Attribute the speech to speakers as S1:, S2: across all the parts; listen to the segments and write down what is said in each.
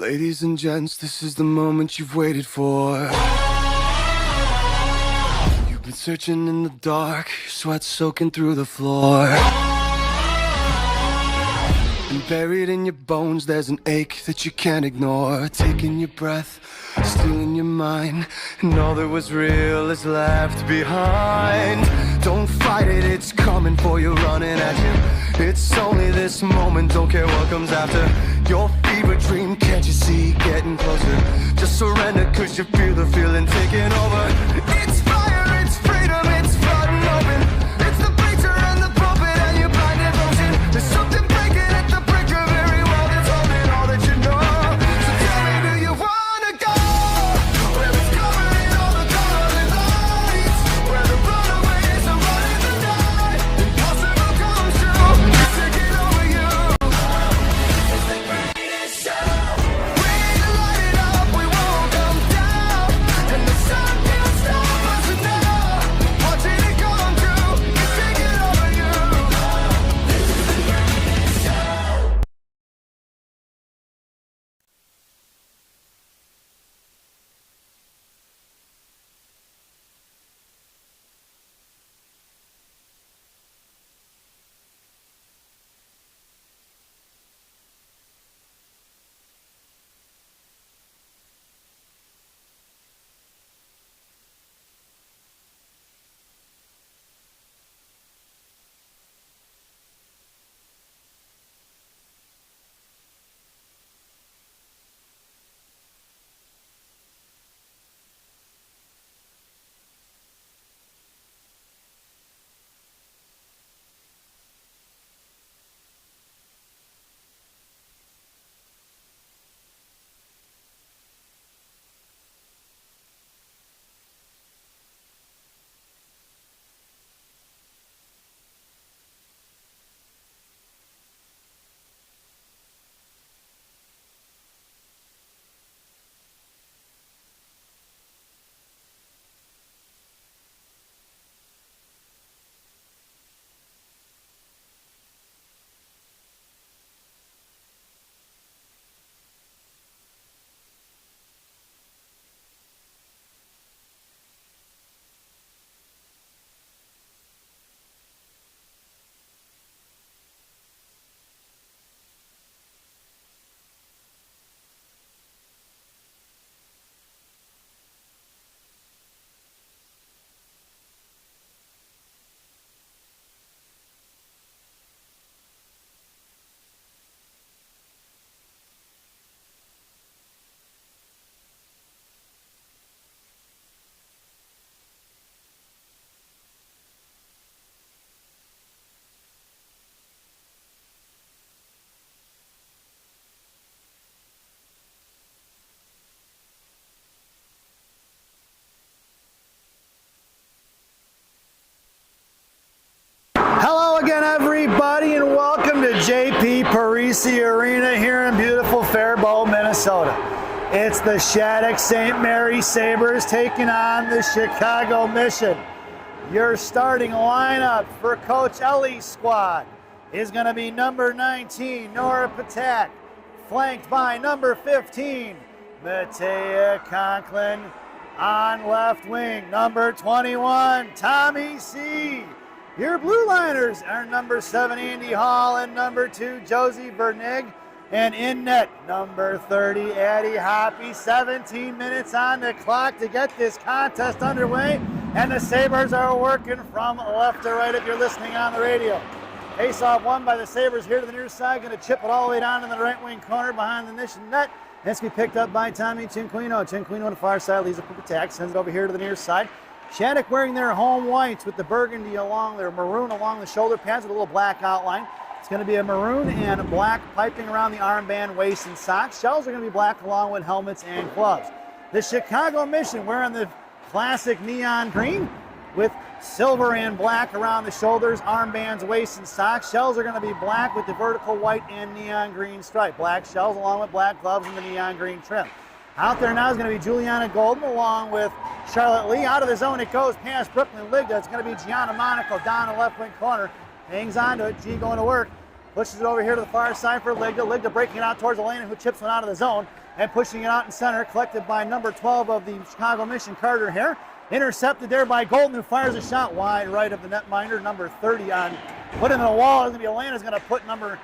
S1: Ladies and gents, this is the moment you've waited for. You've been searching in the dark, your sweat soaking through the floor. And buried in your bones, there's an ache that you can't ignore. Taking your breath, stealing your mind, and all that was real is left behind. Don't fight it, it's coming for you, running at you. It's only this moment, don't care what comes after. Your fever dream, can't you see, getting closer. Just surrender, cause you feel the feeling taking over. It's fire, it's freedom, it's flooding open. It's the preacher and the prophet and your blind devotion. There's something breaking at the brink of every wall that's holding all that you know. So tell me, do you wanna go where it's covered in all the colored lights, where the runaways are running the night? Impossible comes true, it's taking over you. It's the greatest show. We light it up, we won't come down, and the sun can't stop us now. Watching it come true, it's taking over you. This is the greatest show.
S2: Hello again, everybody, and welcome to JP Parisi Arena here in beautiful Faribault, Minnesota. It's the Shattuck St. Mary Sabres taking on the Chicago Mission. Your starting lineup for Coach Ellie's squad is going to be number 19, Nora Patak, flanked by number 15, Matea Conklin. On left wing, number 21, Tommy C. Your blue liners are number 7, Andy Hall, and number 2, Josie Vernig. And in net, number 30, Addie Hoppy. 17 minutes on the clock to get this contest underway. And the Sabres are working from left to right if you're listening on the radio. Face-off won by the Sabres here to the near side. Going to chip it all the way down in the right wing corner behind the Mission net. It's going to be picked up by Tommy Cinquino. Cinquino on the far side leaves it for attack. Sends it over here to the near side. Shattuck wearing their home whites with the burgundy along their maroon along the shoulder pads with a little black outline. It's going to be a maroon and black piping around the armband, waist, and socks. Shells are going to be black along with helmets and gloves. The Chicago Mission wearing the classic neon green with silver and black around the shoulders, armbands, waist, and socks. Shells are going to be black with the vertical white and neon green stripe. Black shells along with black gloves and the neon green trim. Out there now is going to be Juliana Golden along with Charlotte Lee. Out of the zone it goes past Brooklyn Ligda. It's going to be Gianna Monaco down the left wing corner. Hangs on to it. G going to work. pushes it over here to the far side for Ligda. Ligda breaking it out towards Elena, who chips one out of the zone and pushing it out in center, collected by number 12 of the Chicago Mission, Carter here. Intercepted there by Golden, who fires a shot wide right of the netminder, number 30 on put in the wall. It's going to be Elena's going to put number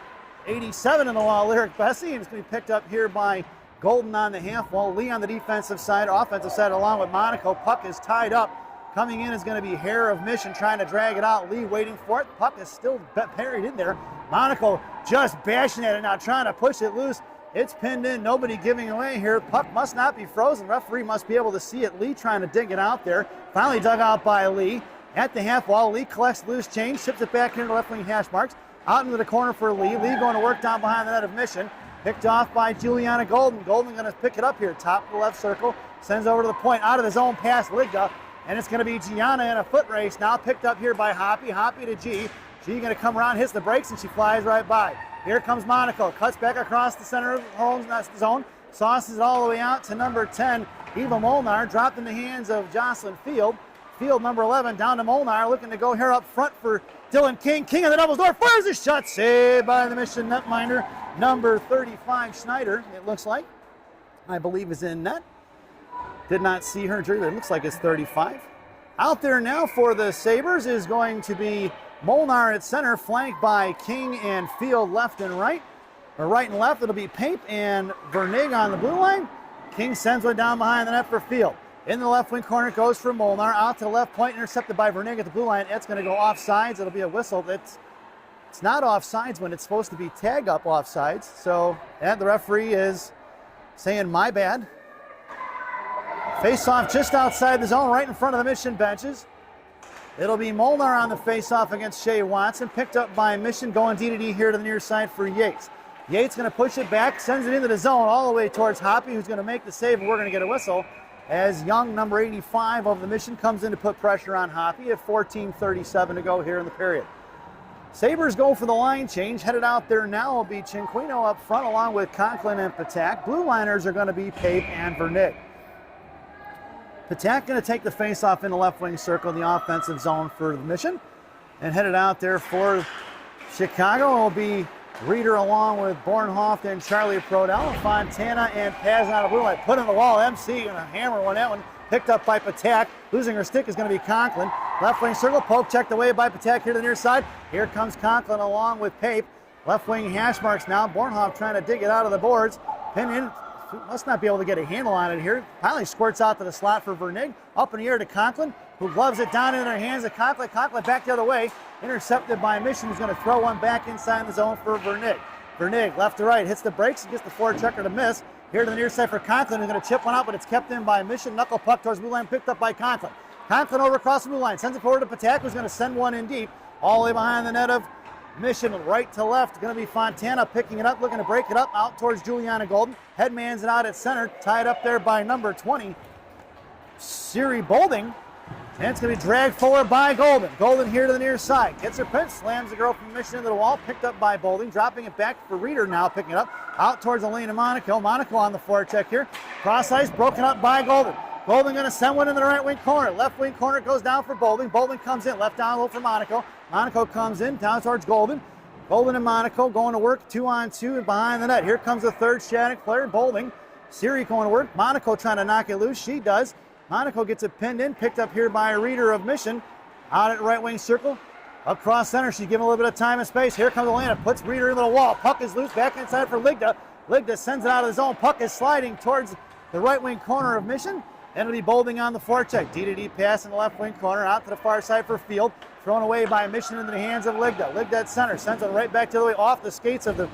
S2: 87 in the wall, Lyric Bessie, and it's going to be picked up here by Golden on the half wall. Lee on the defensive side, offensive side, along with Monaco. Puck is tied up. Coming in is going to be Hare of Mission trying to drag it out. Lee waiting for it. Puck is still buried in there. Monaco just bashing at it now, trying to push it loose. It's pinned in, nobody giving away here. Puck must not be frozen. Referee must be able to see it. Lee trying to dig it out there. Finally dug out by Lee. At the half wall, Lee collects loose change, ships it back into the left wing hash marks. Out into the corner for Lee. Lee going to work down behind the net of Mission. Picked off by Juliana Golden. Golden going to pick it up here. Top of the left circle. Sends over to the point. Out of the zone past Ligda. And it's going to be Gianna in a foot race. Now picked up here by Hoppy. Hoppy to G. G going to come around, hits the brakes, and she flies right by. Here comes Monaco. Cuts back across the center of the zone. Sauces it all the way out to number 10, Eva Molnar. Dropped in the hands of Jocelyn Field. Field, number 11, down to Molnar. Looking to go here up front for Dylan King. King on the doubles door. Fires a shot. Saved by the Mission netminder, number 35, Schneider, it looks like. I believe is in net. Did not see her jersey. It looks like it's 35. Out there now for the Sabres is going to be Molnar at center, flanked by King and Field left and right. Or right and left, it'll be Pape and Vernig on the blue line. King sends one down behind the net for Field. In the left wing corner goes for Molnar. Out to the left point, intercepted by Vernig at the blue line. It's going to go offsides. It'll be a whistle. It's not offsides when it's supposed to be tag up offsides. So, and the referee is saying, my bad. Face-off just outside the zone, right in front of the Mission benches. It'll be Molnar on the face-off against Shea Watson, picked up by Mission, going D-to-D here to the near side for Yates. Yates going to push it back, sends it into the zone all the way towards Hoppy, who's going to make the save, and we're going to get a whistle as Young, number 85 of the Mission, comes in to put pressure on Hoppy at 14:37 to go here in the period. Sabres go for the line change. Headed out there now will be Cinquino up front along with Conklin and Patak. Blue liners are going to be Pape and Vernig. Patak going to take the face-off in the left wing circle in the offensive zone for the Mission. And headed out there for Chicago will be Reeder along with Bornhoff and Charlie Prodell. Fontana and Paz on the blue line. Put in the wall. MC going to hammer one. That one picked up by Patak. Losing her stick is going to be Conklin. Left wing circle. Poke checked away by Patak here to the near side. Here comes Conklin along with Pape. Left wing hash marks now. Bornhoff trying to dig it out of the boards. Pin in. Must not be able to get a handle on it here. Finally squirts out to the slot for Vernig. Up in the air to Conklin, who gloves it down in their hands of Conklin. Conklin back the other way. Intercepted by Mission, who's going to throw one back inside the zone for Vernig. Vernig, left to right, hits the brakes, gets the forechecker to miss. Here to the near side for Conklin, who's going to chip one out, but it's kept in by Mission. Knuckle puck towards the blue line, picked up by Conklin. Conklin over across the blue line, sends it forward to Patak, who's going to send one in deep. All the way behind the net of Mission, right to left, going to be Fontana picking it up, looking to break it up out towards Juliana Golden. Headman's it out at center, tied up there by number 20, Siri Bolding. And it's going to be dragged forward by Golden. Golden here to the near side. Gets her pinch, slams the girl from Mission into the wall, picked up by Bolding, dropping it back for Reeder now, picking it up out towards Elena Monaco. Monaco on the forecheck here. Cross ice, broken up by Golden. Golden going to send one in the right wing corner. Left wing corner goes down for Bolding. Bolding comes in, left down low for Monaco. Monaco comes in, down towards Golden. Golden and Monaco going to work 2-on-2 and behind the net. Here comes the third Shattuck player, Bolding. Siri going to work. Monaco trying to knock it loose. She does. Monaco gets it pinned in, picked up here by a Reeder of Mission. Out at right wing circle. Across center, she's given a little bit of time and space. Here comes Elena, puts Reeder into the wall. Puck is loose, back inside for Ligda. Ligda sends it out of the zone. Puck is sliding towards the right wing corner of Mission. And it'll be Bolding on the forecheck. D-to-D pass in the left wing corner, out to the far side for Field. Thrown away by Mission into the hands of Ligda. Ligda at center, sends it right back to the way off the skates of the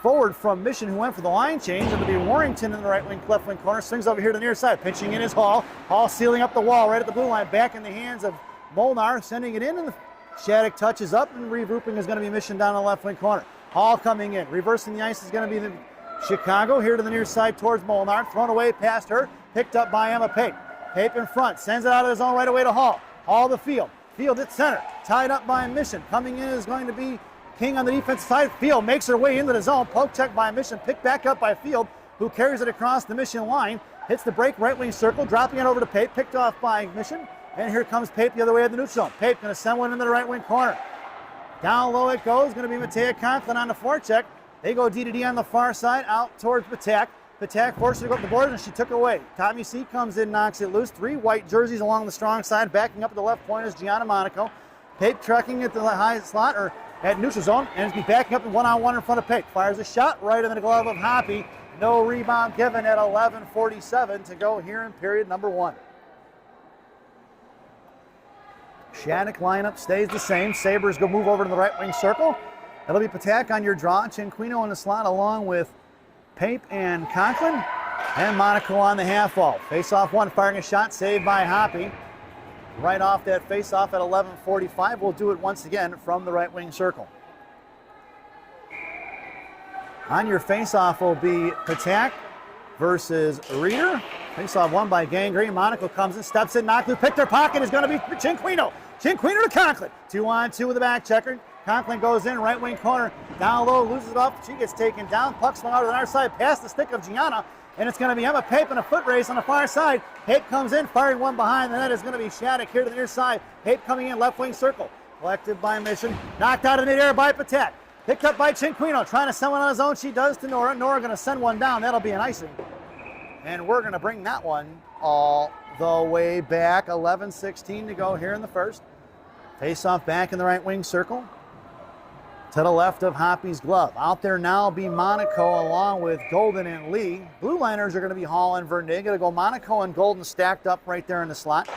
S2: forward from Mission, who went for the line change. It'll be Warrington in the right wing, left wing corner. Swings over here to the near side. Pinching in is Hall. Hall sealing up the wall right at the blue line. Back in the hands of Molnar, sending it in. And the Shattuck touches up, and regrouping is going to be Mission down the left wing corner. Hall coming in. Reversing the ice is going to be the Chicago here to the near side towards Molnar. Thrown away past her. Picked up by Emma Pape. Pape in front. Sends it out of the zone right away to Hall. Hall the Field. Field at center. Tied up by Mission. Coming in is going to be King on the defensive side. Field makes her way into the zone. Poke check by Mission. Picked back up by Field, who carries it across the Mission line. Hits the break, right wing circle. Dropping it over to Pape. Picked off by Mission. And here comes Pape the other way of the neutral zone. Pape going to send one into the right wing corner. Down low it goes. Going to be Mattea Conklin on the forecheck. They go D to D on the far side, out towards Patak. Patak forced her to go up the board, and she took away. Tommy C comes in, knocks it loose. 3 white jerseys along the strong side. Backing up at the left point is Gianna Monaco. Pape trucking at the high slot, or at neutral zone, and is backing up in one-on-one in front of Pape. Fires a shot right in the glove of Hoppy. No rebound given at 11:47 to go here in period number 1. Shattuck lineup stays the same. Sabres go move over to the right wing circle. It'll be Patak on your draw. Cinquino in the slot along with Pape and Conklin. And Monaco on the half wall. Face-off 1, firing a shot, saved by Hoppy. Right off that face-off at 11:45. We'll do it once again from the right wing circle. On your face-off will be Patak versus Reeder. Face-off 1 by Gangrene. Monaco comes in, steps in, knocked loose, picked their pocket, is going to be Cinquino. Cinquino to Conklin. 2-on-2 with the back checker. Conklin goes in, right wing corner, down low, loses it off. She gets taken down. Puck swung out to the other side, past the stick of Gianna, and it's going to be Emma Pape in a foot race on the far side. Pape comes in, firing one behind the net is going to be Shattuck here to the near side. Pape coming in, left wing circle. Collected by Mission, knocked out of midair by Patak. Picked up by Cinquino, trying to send one on his own. She does to Nora. Nora going to send one down. That'll be an icing. And we're going to bring that one all the way back. 11:16 to go here in the first. Face-off back in the right wing circle. To the left of Hoppy's glove. Out there now will be Monaco along with Golden and Lee. Blue liners are going to be Hall and Vernig. Going to go Monaco and Golden stacked up right there in the slot.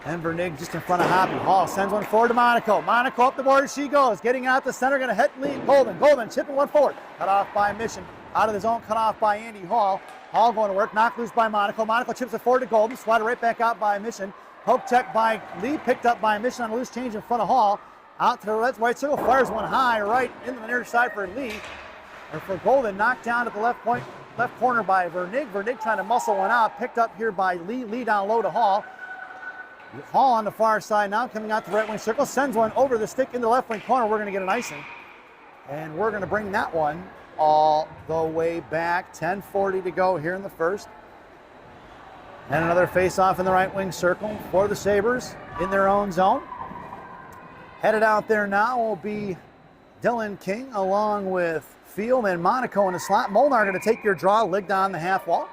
S2: And Vernig just in front of Hoppy. Hall sends one forward to Monaco. Monaco up the board as she goes. Getting out the center, going to hit Lee. Golden. Golden chipping one forward. Cut off by Mission. Out of the zone, cut off by Andy Hall. Hall going to work. Knocked loose by Monaco. Monaco chips it forward to Golden. Slide it right back out by Mission. Poke check by Lee. Picked up by Mission on a loose change in front of Hall. Out to the left right circle. Fires one high right into the near side for Lee. Or for Golden. Knocked down at the left point. Left corner by Vernig. Vernig trying to muscle one out. Picked up here by Lee. Lee down low to Hall. Hall on the far side now, coming out the right wing circle, sends one over the stick in the left wing corner. We're going to get an icing. And we're going to bring that one all the way back. 10:40 to go here in the first. And another face-off in the right wing circle for the Sabres in their own zone. Headed out there now will be Dylan King along with Field and Monaco in the slot. Molnar going to take your draw, ligged on the half wall.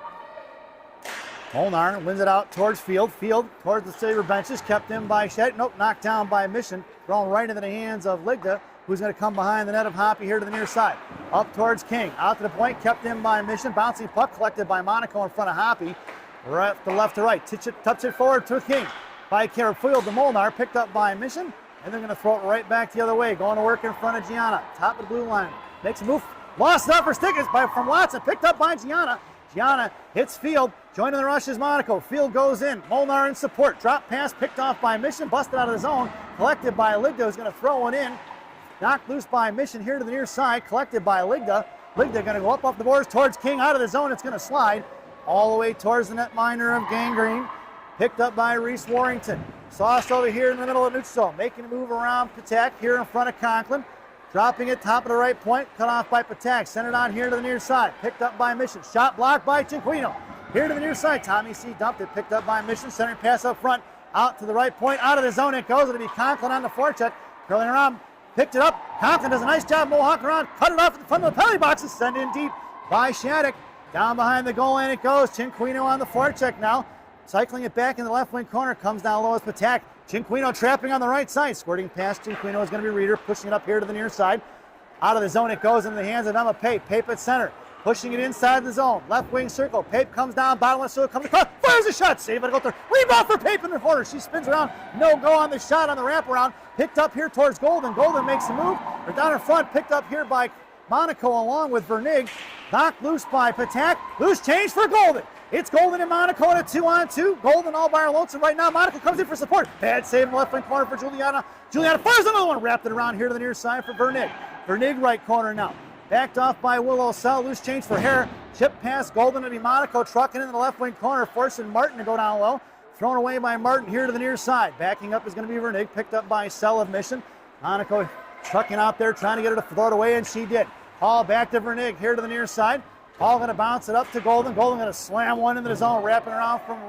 S2: Molnar wins it out towards Field. Field towards the Sabre benches, kept in by Shed. Nope, knocked down by Mission. Thrown right into the hands of Ligda, who's going to come behind the net of Hoppy here to the near side. Up towards King. Out to the point, kept in by Mission. Bouncing puck collected by Monaco in front of Hoppy. Right to left to right. Touch it forward to King. By Field to Molnar, picked up by Mission. And they're going to throw it right back the other way. Going to work in front of Gianna. Top of the blue line. Makes a move. Lost it up for stick from Watson. Picked up by Gianna. Gianna hits Field. Joining the rush is Monaco. Field goes in. Molnar in support. Drop pass picked off by Mission. Busted out of the zone. Collected by Ligda, who's going to throw one in. Knocked loose by Mission here to the near side. Collected by Ligda. Ligda going to go up off the boards towards King. Out of the zone. It's going to slide all the way towards the netminder of Gangrene. Picked up by Reese Warrington. Sauce over here in the middle of neutral zone. Making a move around Patak here in front of Conklin. Dropping it top of the right point. Cut off by Patak. Sent it on here to the near side. Picked up by Mission. Shot blocked by Cinquino. Here to the near side. Tommy C dumped it. Picked up by Mission. Centering pass up front. Out to the right point. Out of the zone it goes. It'll be Conklin on the forecheck. Curling around. Picked it up. Conklin does a nice job. Mohawk around. Cut it off in front of the penalty boxes. Send in deep by Shattuck. Down behind the goal line it goes. Cinquino on the forecheck now. Cycling it back in the left wing corner. Comes down low as Patak. Cinquino trapping on the right side. Squirting past Cinquino is going to be Reeder. Pushing it up here to the near side. Out of the zone it goes into the hands of Emma Pape. Pape at center. Pushing it inside the zone. Left wing circle. Pape comes down. Bottom left circle. Comes across. Fires a shot. Save it. Go through. Rebound for Pape in the corner. She spins around. No go on the shot on the wraparound. Picked up here towards Golden. Golden makes the move. They're down in front. Picked up here by Monaco along with Vernig. Knocked loose by Patak. Loose change for Golden. It's Golden and Monaco in a 2-on-2. Golden all by her lonesome right now. Monaco comes in for support. Bad save in the left wing corner for Juliana. Juliana fires another one. Wrapped it around here to the near side for Vernig. Vernig right corner now. Backed off by Willow Sell. Loose change for Hare. Chip pass Golden to be Monaco. Trucking into the left wing corner. Forcing Martin to go down low. Thrown away by Martin here to the near side. Backing up is going to be Vernig. Picked up by Sell of Mission. Monaco trucking out there trying to get her to throw it away, and she did. Hall back to Vernig here to the near side. Hall going to bounce it up to Golden. Golden going to slam one into the zone, wrapping around from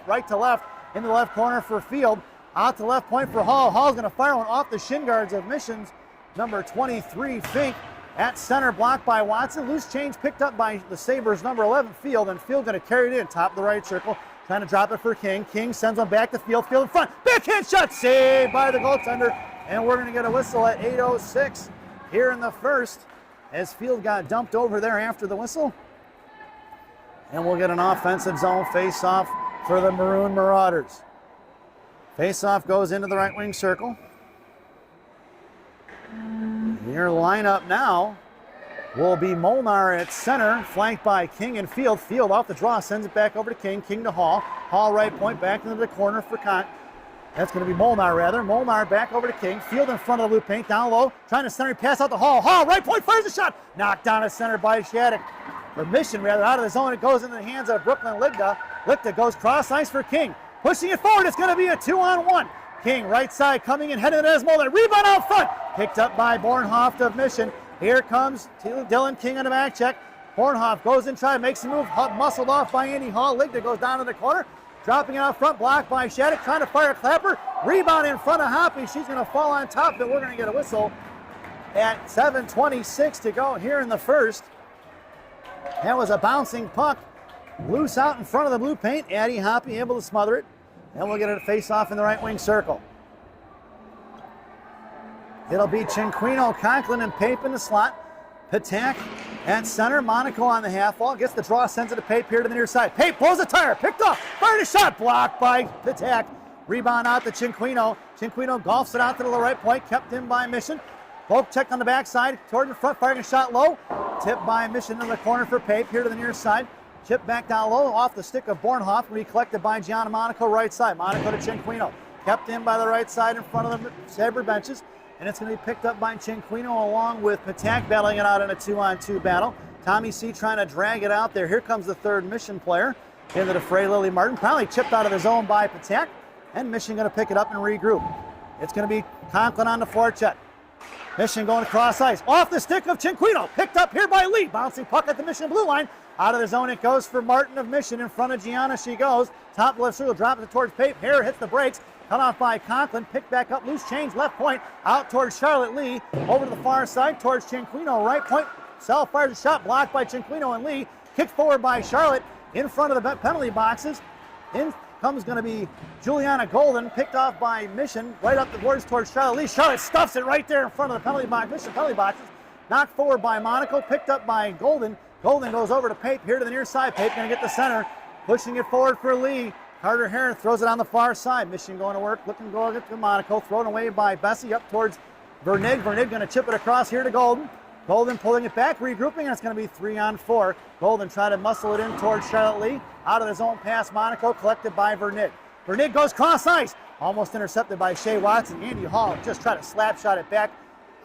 S2: right to left in the left corner for Field. Out to left point for Hall. Hall's going to fire one off the shin guards of Missions number 23, Fink. At center, blocked by Watson. Loose change picked up by the Sabres, number 11, Field. And Field going to carry it in, top of the right circle. Trying to drop it for King. King sends one back to Field. Field in front. Backhand shot saved by the goaltender. And we're going to get a whistle at 8:06 here in the first as Field got dumped over there after the whistle. And we'll get an offensive zone face-off for the Maroon Marauders. Face-off goes into the right wing circle. Your lineup now will be Molnar at center, flanked by King and Field. Field off the draw, sends it back over to King. King to Hall. Hall right point, back into the corner for Kant. That's going to be Molnar, rather. Molnar back over to King. Field in front of the blue paint, down low. Trying to center, pass out to Hall. Hall, right point, fires a shot. Knocked down at center by Shattuck. The Mission, rather, out of the zone. It goes into the hands of Brooklyn Ligda. Ligda goes cross ice for King. Pushing it forward, it's going to be a 2-on-1. King, right side, coming in, heading as Molnar. Rebound out front. Picked up by Bornhoff of Mission. Here comes Dylan King on the back check. Bornhoff goes in, try, makes a move, muscled off by Andy Hall. Ligda goes down to the corner. Dropping it out front, blocked by Shattuck, trying to fire a clapper. Rebound in front of Hoppy. She's going to fall on top, but we're going to get a whistle at 7:26 to go here in the first. That was a bouncing puck. Loose out in front of the blue paint. Addie Hoppy able to smother it. And we'll get it face off in the right wing circle. It'll be Cinquino, Conklin, and Pape in the slot. Patak at center. Monaco on the half wall. Gets the draw, sends it to Pape here to the near side. Pape pulls a tire. Picked off. Fired a shot. Blocked by Patak. Rebound out to Cinquino. Cinquino golfs it out to the right point. Kept in by Mission. Pope checked on the backside. Toward the front. Firing a shot low. Tipped by Mission in the corner for Pape here to the near side. Chip back down low off the stick of Bornhoff. Recollected by Gianna Monaco right side. Monaco to Cinquino. Kept in by the right side in front of the Sabre benches. And it's going to be picked up by Cinquino along with Patak battling it out in a 2-on-2 battle. Tommy C trying to drag it out there. Here comes the third Mission player into the fray, Lily Martin. Probably chipped out of the zone by Patak. And Mission going to pick it up and regroup. It's going to be Conklin on the forecheck. Mission going across ice. Off the stick of Cinquino. Picked up here by Lee. Bouncing puck at the Mission blue line. Out of the zone it goes for Martin of Mission. In front of Gianna she goes. Top left circle, drops it towards Pape. Here hits the brakes. Cut off by Conklin. Picked back up. Loose change left point. Out towards Charlotte Lee. Over to the far side towards Cinquino. Right point. Sell fires a shot. Blocked by Cinquino and Lee. Kicked forward by Charlotte. In front of the penalty boxes. In comes going to be Juliana Golden. Picked off by Mission. Right up the boards towards Charlotte Lee. Charlotte stuffs it right there in front of the penalty box. Mission penalty boxes. Knocked forward by Monaco. Picked up by Golden. Golden goes over to Pape here to the near side. Pape going to get the center. Pushing it forward for Lee. Carter Heron throws it on the far side. Mission going to work. Looking to go to Monaco. Thrown away by Bessie up towards Vernig. Vernig going to chip it across here to Golden. Golden pulling it back, regrouping, and it's going to be 3-on-4. Golden trying to muscle it in towards Charlotte Lee. Out of the zone pass, Monaco, collected by Vernig. Vernig goes cross ice. Almost intercepted by Shea Watson. Andy Hall just tried to slap shot it back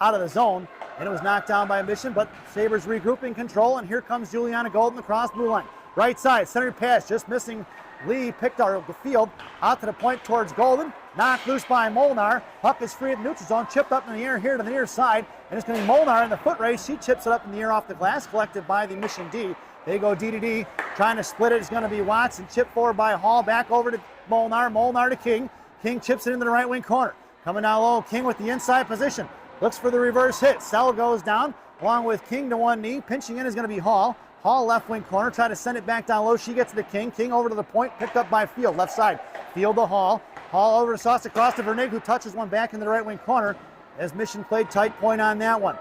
S2: out of the zone. And it was knocked down by Mission, but Sabres regrouping control, and here comes Juliana Golden across blue line. Right side, centered pass, just missing Lee. Picked out the field, out to the point towards Golden. Knocked loose by Molnar. Puck is free at the neutral zone, chipped up in the air here to the near side. And it's going to be Molnar in the foot race. She chips it up in the air off the glass, collected by the Mission D. They go D to D, trying to split it. It's going to be Watson, chipped forward by Hall, back over to Molnar. Molnar to King. King chips it into the right wing corner. Coming down low, King with the inside position. Looks for the reverse hit. Sell goes down, along with King to one knee. Pinching in is going to be Hall. Hall left wing corner, try to send it back down low. She gets to the King. King over to the point, picked up by Field, left side. Field to Hall. Hall over to Sauce across to Vernig, who touches one back in the right wing corner as Mission played tight point on that one.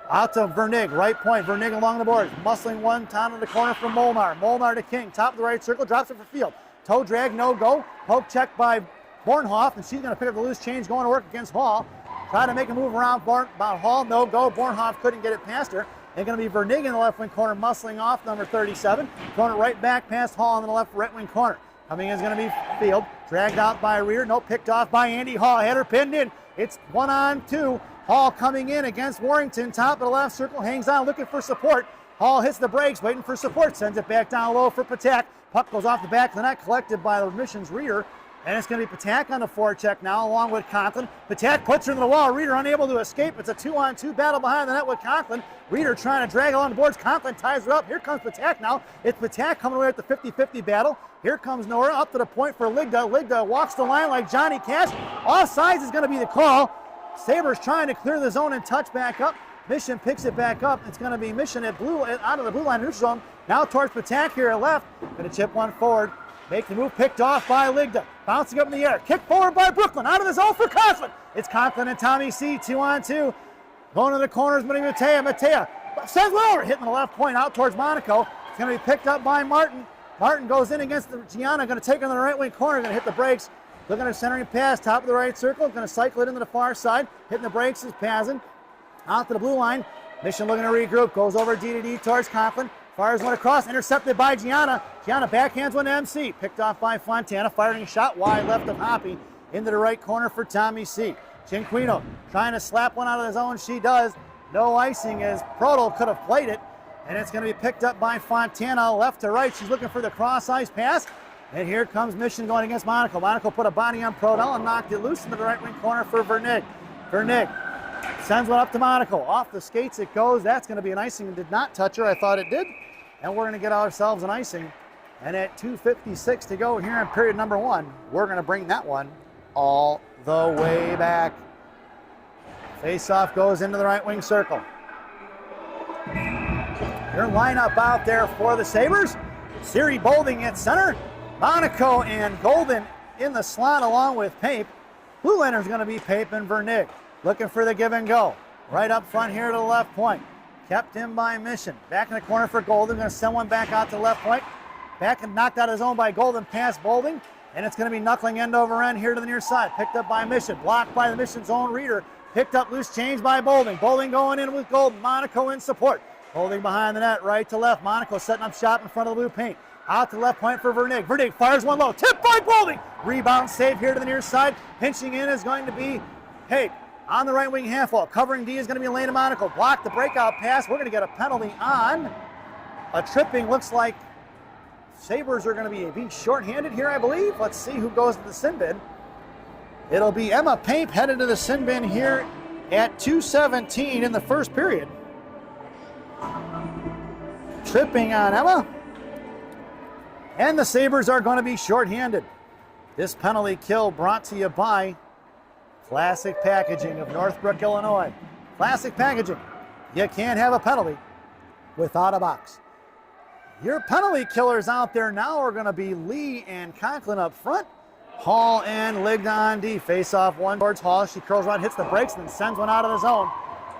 S2: Out to Vernig, right point. Vernig along the boards, muscling one down to the corner from Molnar. Molnar to King, top of the right circle, drops it for Field. Toe drag, no go. Poke check by Bornhoff, and she's going to pick up the loose change, going to work against Hall. Try to make a move around Hall, no go. Bornhoff couldn't get it past her. They're going to be Vernig in the left wing corner, muscling off number 37. Throwing it right back past Hall in the left right wing corner. Coming in is going to be Field. Dragged out by Rear. No, picked off by Andy Hall. Had her pinned in. It's 1-on-2. Hall coming in against Warrington. Top of the left circle. Hangs on looking for support. Hall hits the brakes, waiting for support. Sends it back down low for Patak. Puck goes off the back of the net, collected by the Mission's Rear. And it's going to be Patak on the forecheck now, along with Conklin. Patak puts her into the wall. Reeder unable to escape. It's a 2-on-2 battle behind the net with Conklin. Reeder trying to drag along the boards. Conklin ties it up. Here comes Patak now. It's Patak coming away at the 50-50 battle. Here comes Nora up to the point for Ligda. Ligda walks the line like Johnny Cash. Offsides is going to be the call. Sabres trying to clear the zone and touch back up. Mission picks it back up. It's going to be Mission out of the blue line neutral zone. Now towards Patak here at left. Going to chip one forward. Make the move, picked off by Ligda. Bouncing up in the air. Kick forward by Brooklyn. Out of the zone for Conklin. It's Conklin and Tommy C. 2-on-2. Going to the corners, but Matea. Matea sends one over. Hitting the left point out towards Monaco. It's going to be picked up by Martin. Martin goes in against Gianna. Going to take her in the right wing corner. Going to hit the brakes. Looking at a centering pass. Top of the right circle. Going to cycle it into the far side. Hitting the brakes is Pazin. Out to the blue line. Mission looking to regroup. Goes over D towards Conklin. Fires one across. Intercepted by Gianna. Gianna backhands one to MC. Picked off by Fontana. Firing a shot wide left of Hoppy. Into the right corner for Tommy C. Cinquino trying to slap one out of the zone. She does. No icing as Proto could have played it. And it's going to be picked up by Fontana left to right. She's looking for the cross ice pass. And here comes Mission going against Monaco. Monaco put a body on Proto and knocked it loose into the right wing corner for Vernig. Vernig sends one up to Monaco. Off the skates it goes. That's going to be an icing. It did not touch her. I thought it did. And we're going to get ourselves an icing. And at 2:56 to go here in period number 1, we're going to bring that one all the way back. Face-off goes into the right wing circle. Your lineup out there for the Sabres. Siri Bolding at center. Monaco and Golden in the slot along with Pape. Blue liner's going to be Pape and Vernig. Looking for the give and go. Right up front here to the left point. Kept in by Mission. Back in the corner for Golden. Going to send one back out to the left point. Back and knocked out of zone by Golden. Pass Bolding. And it's going to be knuckling end over end here to the near side. Picked up by Mission. Blocked by the Mission's own reader. Picked up loose change by Bolding. Bolding going in with Golden. Monaco in support. Holding behind the net, right to left. Monaco setting up shop in front of the blue paint. Out to left point for Vernig. Vernig fires one low. Tipped by Bolding. Rebound save here to the near side. Pinching in is going to be Pape. On the right wing half wall. Covering D is going to be Elena Monaco. Block the breakout pass. We're going to get a penalty on a tripping. Looks like Sabres are going to be being shorthanded here, I believe. Let's see who goes to the sin bin. It'll be Emma Pape headed to the sin bin here at 2:17 in the first period. Tripping on Emma. And the Sabres are going to be shorthanded. This penalty kill brought to you by Classic Packaging of Northbrook, Illinois. Classic Packaging. You can't have a penalty without a box. Your penalty killers out there now are going to be Lee and Conklin up front. Hall and Ligda on D. Face off one towards Hall. She curls around, hits the brakes, and then sends one out of the zone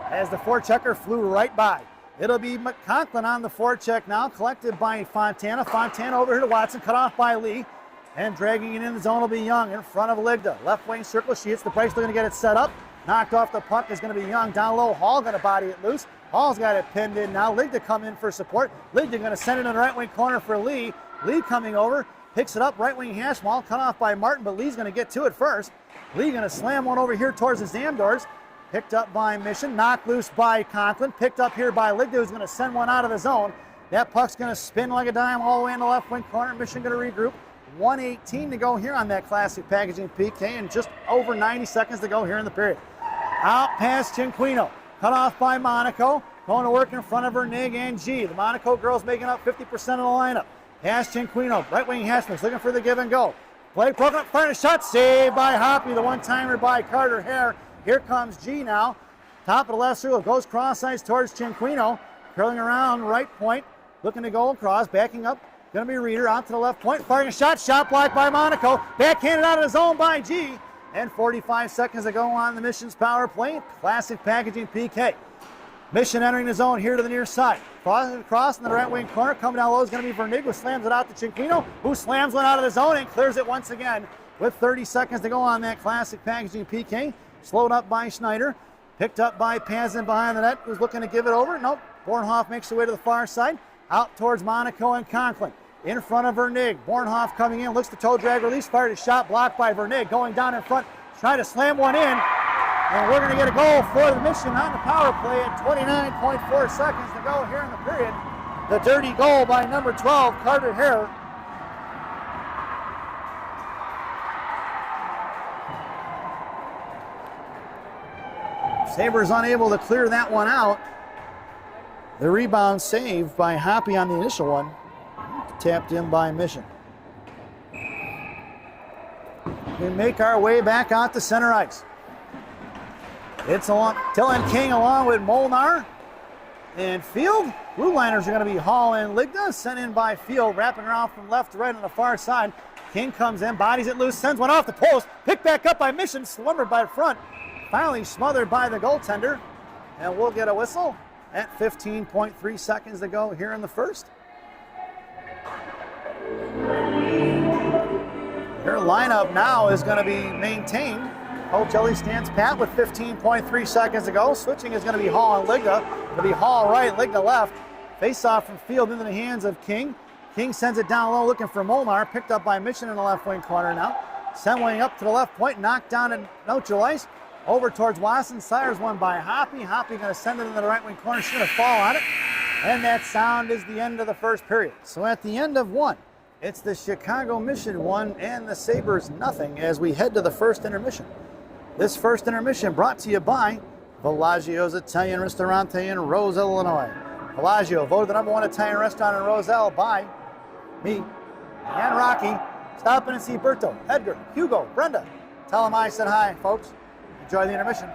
S2: as the forechecker flew right by. It'll be Conklin on the forecheck now, collected by Fontana. Fontana over here to Watson, cut off by Lee. And dragging it in the zone will be Young in front of Ligda. Left wing circle, she hits the brakes, looking to get it set up. Knocked off the puck is going to be Young. Down low, Hall going to body it loose. Hall's got it pinned in now. Ligda come in for support. Ligda going to send it in the right wing corner for Lee. Lee coming over, picks it up, right wing hash wall, cut off by Martin, but Lee's going to get to it first. Lee going to slam one over here towards the Zam doors. Picked up by Mission, knocked loose by Conklin. Picked up here by Ligda, who's going to send one out of the zone. That puck's going to spin like a dime all the way in the left wing corner. Mission going to regroup. 1:18 to go here on that Classic Packaging PK, and just over 90 seconds to go here in the period. Out past Cinquino, cut off by Monaco. Going to work in front of Vernig and G. The Monaco girls making up 50% of the lineup. Past Cinquino, right wing Hastings looking for the give and go. Blake broken up, firing a shot, saved by Hoppy. The one-timer by Carter Hare. Here comes G now. Top of the left circle, goes cross ice towards Cinquino. Curling around right point, looking to go across, backing up. Going to be Reeder out to the left point, firing a shot blocked by Monaco. Backhanded out of the zone by G. And 45 seconds to go on the Mission's power play. Classic Packaging PK. Mission entering the zone here to the near side. Cross in the right wing corner. Coming down low is going to be Vernig, who slams it out to Cinquino, who slams one out of the zone and clears it once again with 30 seconds to go on that Classic Packaging PK. Slowed up by Schneider. Picked up by Pazin behind the net, who's looking to give it over. Nope. Bornhoff makes her way to the far side. Out towards Monaco and Conklin. In front of Vernig. Bornhoff coming in, looks to toe drag release, fired a shot blocked by Vernig. Going down in front, trying to slam one in. And we're going to get a goal for the Mission on the power play at 29.4 seconds to go here in the period. The dirty goal by number 12, Carter Hare. Sabres unable to clear that one out. The rebound saved by Hoppy on the initial one. Tapped in by Mission. We make our way back out to center ice. It's Dylan King along with Molnar. And Field, blue liners are going to be Hall and Ligda, sent in by Field, wrapping around from left to right on the far side. King comes in, bodies it loose, sends one off the post, picked back up by Mission, slumbered by the front, finally smothered by the goaltender, and we'll get a whistle at 15.3 seconds to go here in the first. Their lineup now is going to be maintained. Coach Ellie stands pat with 15.3 seconds to go. Switching is going to be Hall and Ligda. It'll be Hall right, Ligda left. Face off from Field into the hands of King. King sends it down low looking for Molnar. Picked up by Mission in the left wing corner now. Sent wing up to the left point, knocked down and neutralized. Over towards Wasson. Sires one by Hoppy. Hoppy going to send it into the right wing corner. She's going to fall on it. And that sound is the end of the first period. So at the end of one, it's the Chicago Mission 1 and the Sabres nothing as we head to the first intermission. This first intermission brought to you by Villaggio's Italian Ristorante in Roselle, Illinois. Villaggio, voted the #1 Italian restaurant in Roselle by me and Rocky. Stop in and see Berto, Edgar, Hugo, Brenda. Tell them I said hi, folks. Enjoy the intermission.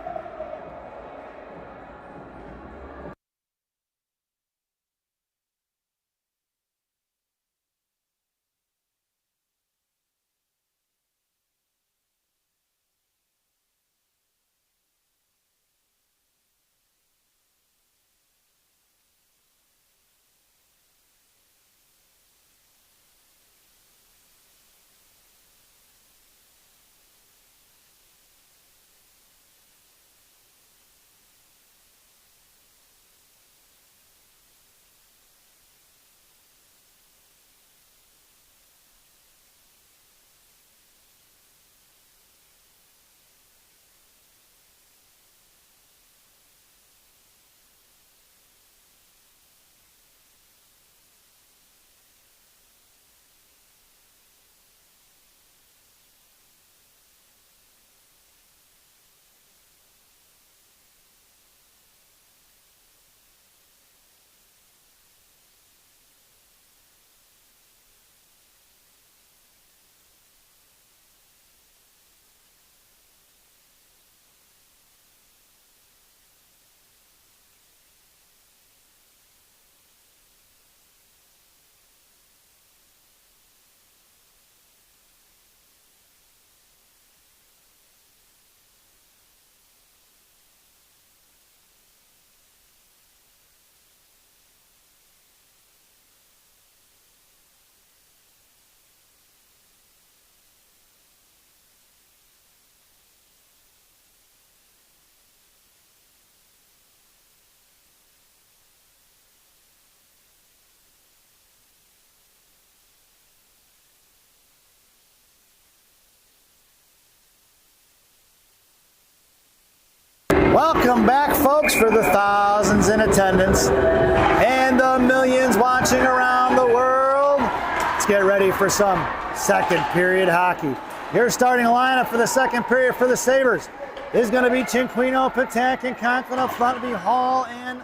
S2: Welcome back, folks, for the thousands in attendance and the millions watching around the world. Let's get ready for some second period hockey. Your starting lineup for the second period for the Sabres is going to be Cinquino, Patak, and Conklin up front. It'll be Hall and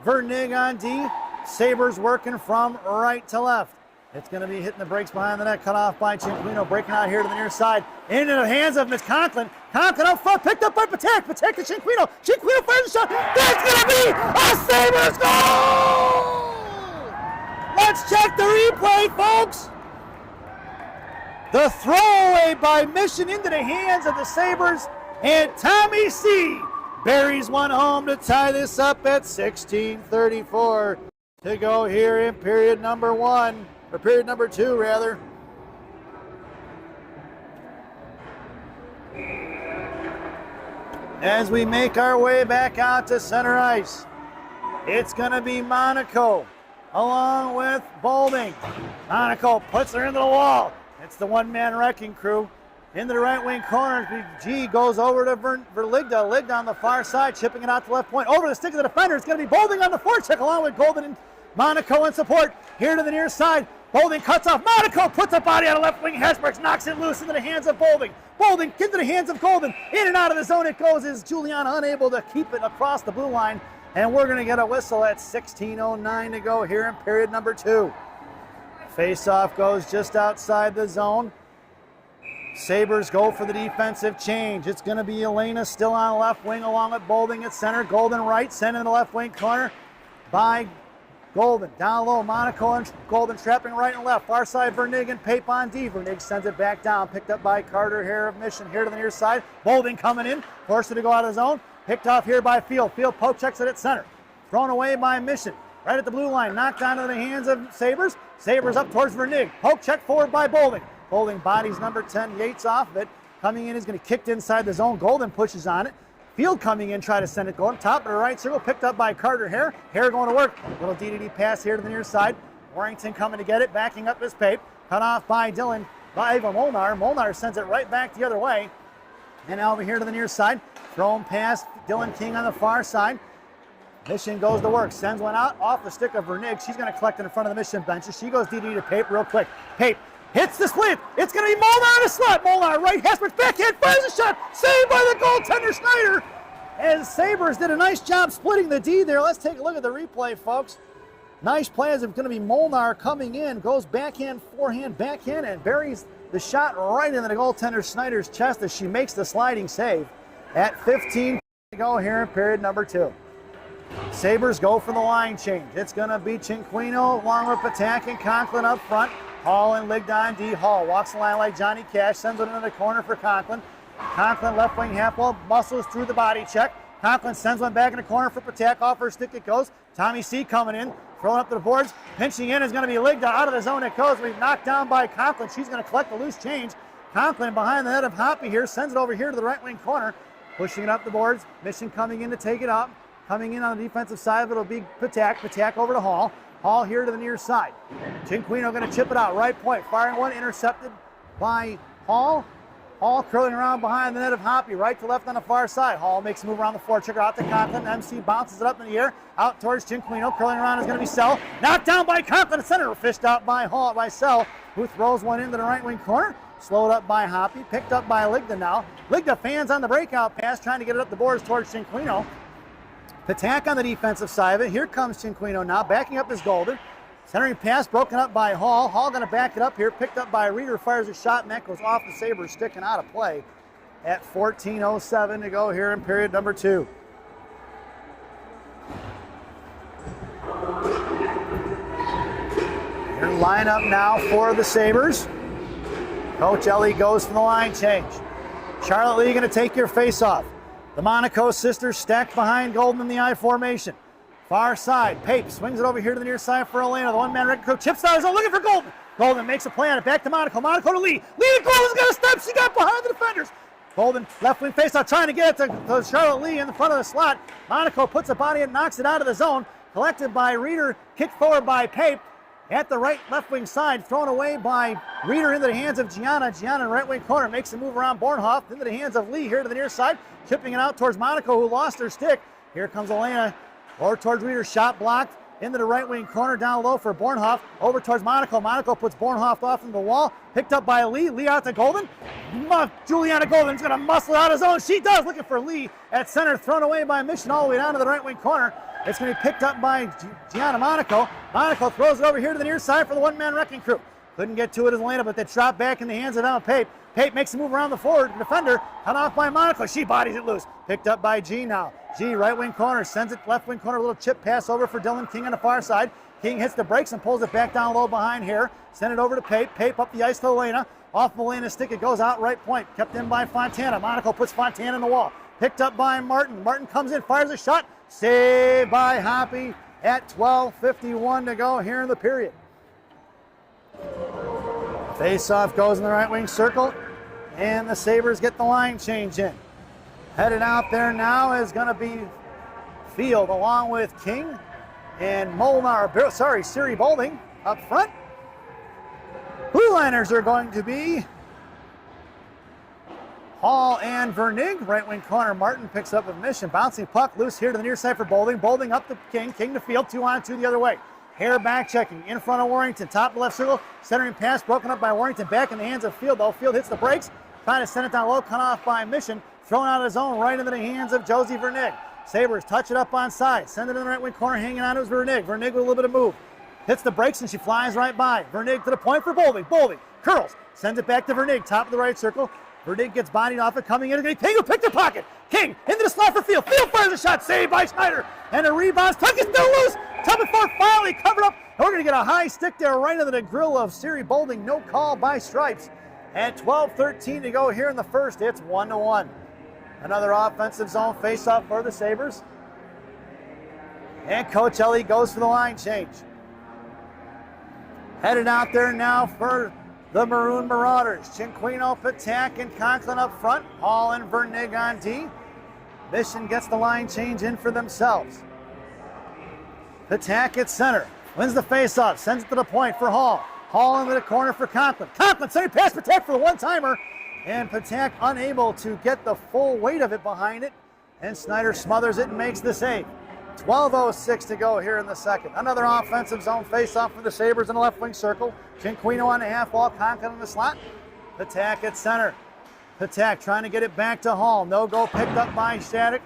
S2: Vernig on D. Sabres working from right to left. It's going to be hitting the brakes behind the net, cut off by Cinquino, breaking out here to the near side. Into the hands of Miss Conklin. Conklin up front, picked up by Patak. Patak to Cinquino. Cinquino fires a shot. That's going to be a Sabres goal! Let's check the replay, folks. The throwaway by Mission into the hands of the Sabres, and Tommy C. buries one home to tie this up at 16:34 to go here in period number one. Or period number two, rather. As we make our way back out to center ice, it's going to be Monaco along with Bolding. Monaco puts her into the wall. It's the one-man wrecking crew. Into the right wing corner, G goes over to Ligda. Ligda on the far side, chipping it out to left point. Over the stick of the defender. It's going to be Bolding on the forecheck along with Golden and Monaco in support. Here to the near side. Bolding cuts off. Monaco puts a body on the left wing. Hesbergs knocks it loose into the hands of Bolding. Bolding into the hands of Golden. In and out of the zone it goes as Juliana unable to keep it across the blue line. And we're going to get a whistle at 16:09 to go here in period number two. Face-off goes just outside the zone. Sabres go for the defensive change. It's going to be Elena still on left wing along with Bolding at center. Golden right, sent in the left wing corner by Golden. Down low, Monaco and Golden trapping right and left. Far side, Vernig and Pape on D. Vernig sends it back down. Picked up by Carter here of Mission here to the near side. Bolding coming in, forced to go out of the zone. Picked off here by Field. Field poke checks it at center. Thrown away by Mission. Right at the blue line, knocked down into the hands of Sabres. Sabres up towards Vernig. Poke check forward by Bolding. Bolding bodies number 10, Yates off of it. Coming in is going to kick inside the zone. Golden pushes on it. Field coming in, try to send it going. Top of the right circle, picked up by Carter Hare. Hare going to work. Little DDD pass here to the near side. Warrington coming to get it, backing up his Pape. Cut off by Dylan, by Ava Molnar. Molnar sends it right back the other way. And over here to the near side. Thrown past Dylan King on the far side. Mission goes to work. Sends one out off the stick of Vernig. She's going to collect in front of the Mission benches. She goes DDD to Pape real quick. Pape hits the split. It's going to be Molnar in a slot. Molnar right, Hesper's backhand, fires a shot. Saved by the goaltender Schneider. As Sabres did a nice job splitting the D there. Let's take a look at the replay, folks. Nice play as it's going to be Molnar coming in. Goes backhand, forehand, backhand, and buries the shot right into the goaltender Schneider's chest as she makes the sliding save. At 15 to go here in period number 2. Sabres go for the line change. It's going to be Cinquino along with Patak and Conklin up front. Hall and Ligdon D. Hall walks the line like Johnny Cash, sends it into the corner for Conklin. Conklin left wing half wall, muscles through the body check. Conklin sends one back in the corner for Patak. Off her stick it goes. Tommy C coming in, throwing up to the boards. Pinching in is going to be Ligdon. Out of the zone it goes. We've knocked down by Conklin. She's going to collect the loose change. Conklin behind the net of Hoppy here, sends it over here to the right wing corner. Pushing it up the boards. Mission coming in to take it up. Coming in on the defensive side of it will be Patak. Patak over to Hall. Hall here to the near side. Cinquino going to chip it out. Right point. Firing one. Intercepted by Hall. Hall curling around behind the net of Hoppy. Right to left on the far side. Hall makes a move around the floor. Checker out to Conklin. MC bounces it up in the air. Out towards Cinquino. Curling around is going to be Sell. Knocked down by Conklin. Center. Fished out by Hall, by Sell, who throws one into the right wing corner. Slowed up by Hoppy. Picked up by Ligda now. Ligda fans on the breakout pass, trying to get it up the boards towards Cinquino. Patak on the defensive side of it. Here comes Cinquino now, backing up his Golden. Centering pass broken up by Hall. Hall going to back it up here, picked up by Reeder, fires a shot, and that goes off the Sabres, sticking out of play at 14:07 to go here in period number 2. Your lineup now for the Sabres. Coach Ellie goes for the line change. Charlotte Lee going to take your face off. The Monaco sisters stacked behind Golden in the I formation. Far side, Pape swings it over here to the near side for Elena. The one-man record crew chips out his own, looking for Golden. Golden makes a play on it, back to Monaco. Monaco to Lee. Lee to Golden's got a step. She got behind the defenders. Golden left wing face off, trying to get it to Charlotte Lee in the front of the slot. Monaco puts a body and knocks it out of the zone. Collected by Reeder, kicked forward by Pape. At the right left wing side, thrown away by Reeder into the hands of Gianna. Gianna in right wing corner makes a move around Bornhoff into the hands of Lee here to the near side, chipping it out towards Monaco, who lost her stick. Here comes Elena, over towards Reeder, shot blocked into the right wing corner, down low for Bornhoff, over towards Monaco. Monaco puts Bornhoff off into the wall, picked up by Lee. Lee out to Golden. Juliana Golden's going to muscle out his own. She does, looking for Lee at center, thrown away by Mission all the way down to the right wing corner. It's going to be picked up by Gianna Monaco. Monaco throws it over here to the near side for the one-man wrecking crew. Couldn't get to it as Elena, but they drop back in the hands of Emma Pape. Pape makes a move around the forward defender, cut off by Monaco. She bodies it loose. Picked up by G now. G, right wing corner, sends it left wing corner, a little chip pass over for Dylan King on the far side. King hits the brakes and pulls it back down low behind here. Send it over to Pape. Pape up the ice to Elena. Off Elena's stick, it goes out right point. Kept in by Fontana. Monaco puts Fontana in the wall. Picked up by Martin. Martin comes in, fires a shot. Saved by Hoppy at 12:51 to go here in the period. Face-off goes in the right wing circle, and the Sabres get the line change in. Headed out there now is going to be Field along with King and Siri Bolding up front. Blue liners are going to be Hall and Vernig. Right wing corner, Martin picks up a Mission. Bouncing puck loose here to the near side for Bolding. Bolding up to King. King to Field. 2-on-2 the other way. Hare back checking in front of Warrington. Top left circle. Centering pass broken up by Warrington. Back in the hands of Field though. Field hits the brakes. Trying to send it down low. Cut off by Mission. Thrown out of his own right into the hands of Josie Vernig. Sabres touch it up on side. Send it in the right wing corner. Hanging on to Vernig. Vernig with a little bit of move. hits the brakes, and she flies right by. Vernig to the point for Bowling. Bowling curls, sends it back to Vernig, top of the right circle. Vernig gets bodied off it, coming in. King who picked her pocket. King into the slot for Field. Field fires a shot, saved by Schneider. And a rebound. Puck is still loose. Top and four finally covered up. And we're going to get a high stick there right into the grill of Siri Bowling. No call by Stripes. And 12:13 to go here in the first. It's 1-1. Another offensive zone faceoff for the Sabres. And Coach Ellie goes for the line change. Headed out there now for the Maroon Marauders. Cinquino, Patak, and Conklin up front. Hall and Vernig on D. Mission gets the line change in for themselves. Patak at center. Wins the faceoff. Sends it to the point for Hall. Hall into the corner for Conklin. Conklin sending past Patak for the one-timer. And Patak unable to get the full weight of it behind it. And Snyder smothers it and makes the save. 12:06 to go here in the second. Another offensive zone face-off for the Sabres in the left wing circle. Cinquino on the half wall, Conklin in the slot. Patak at center. Patak trying to get it back to Hall. No go picked up by Shattuck.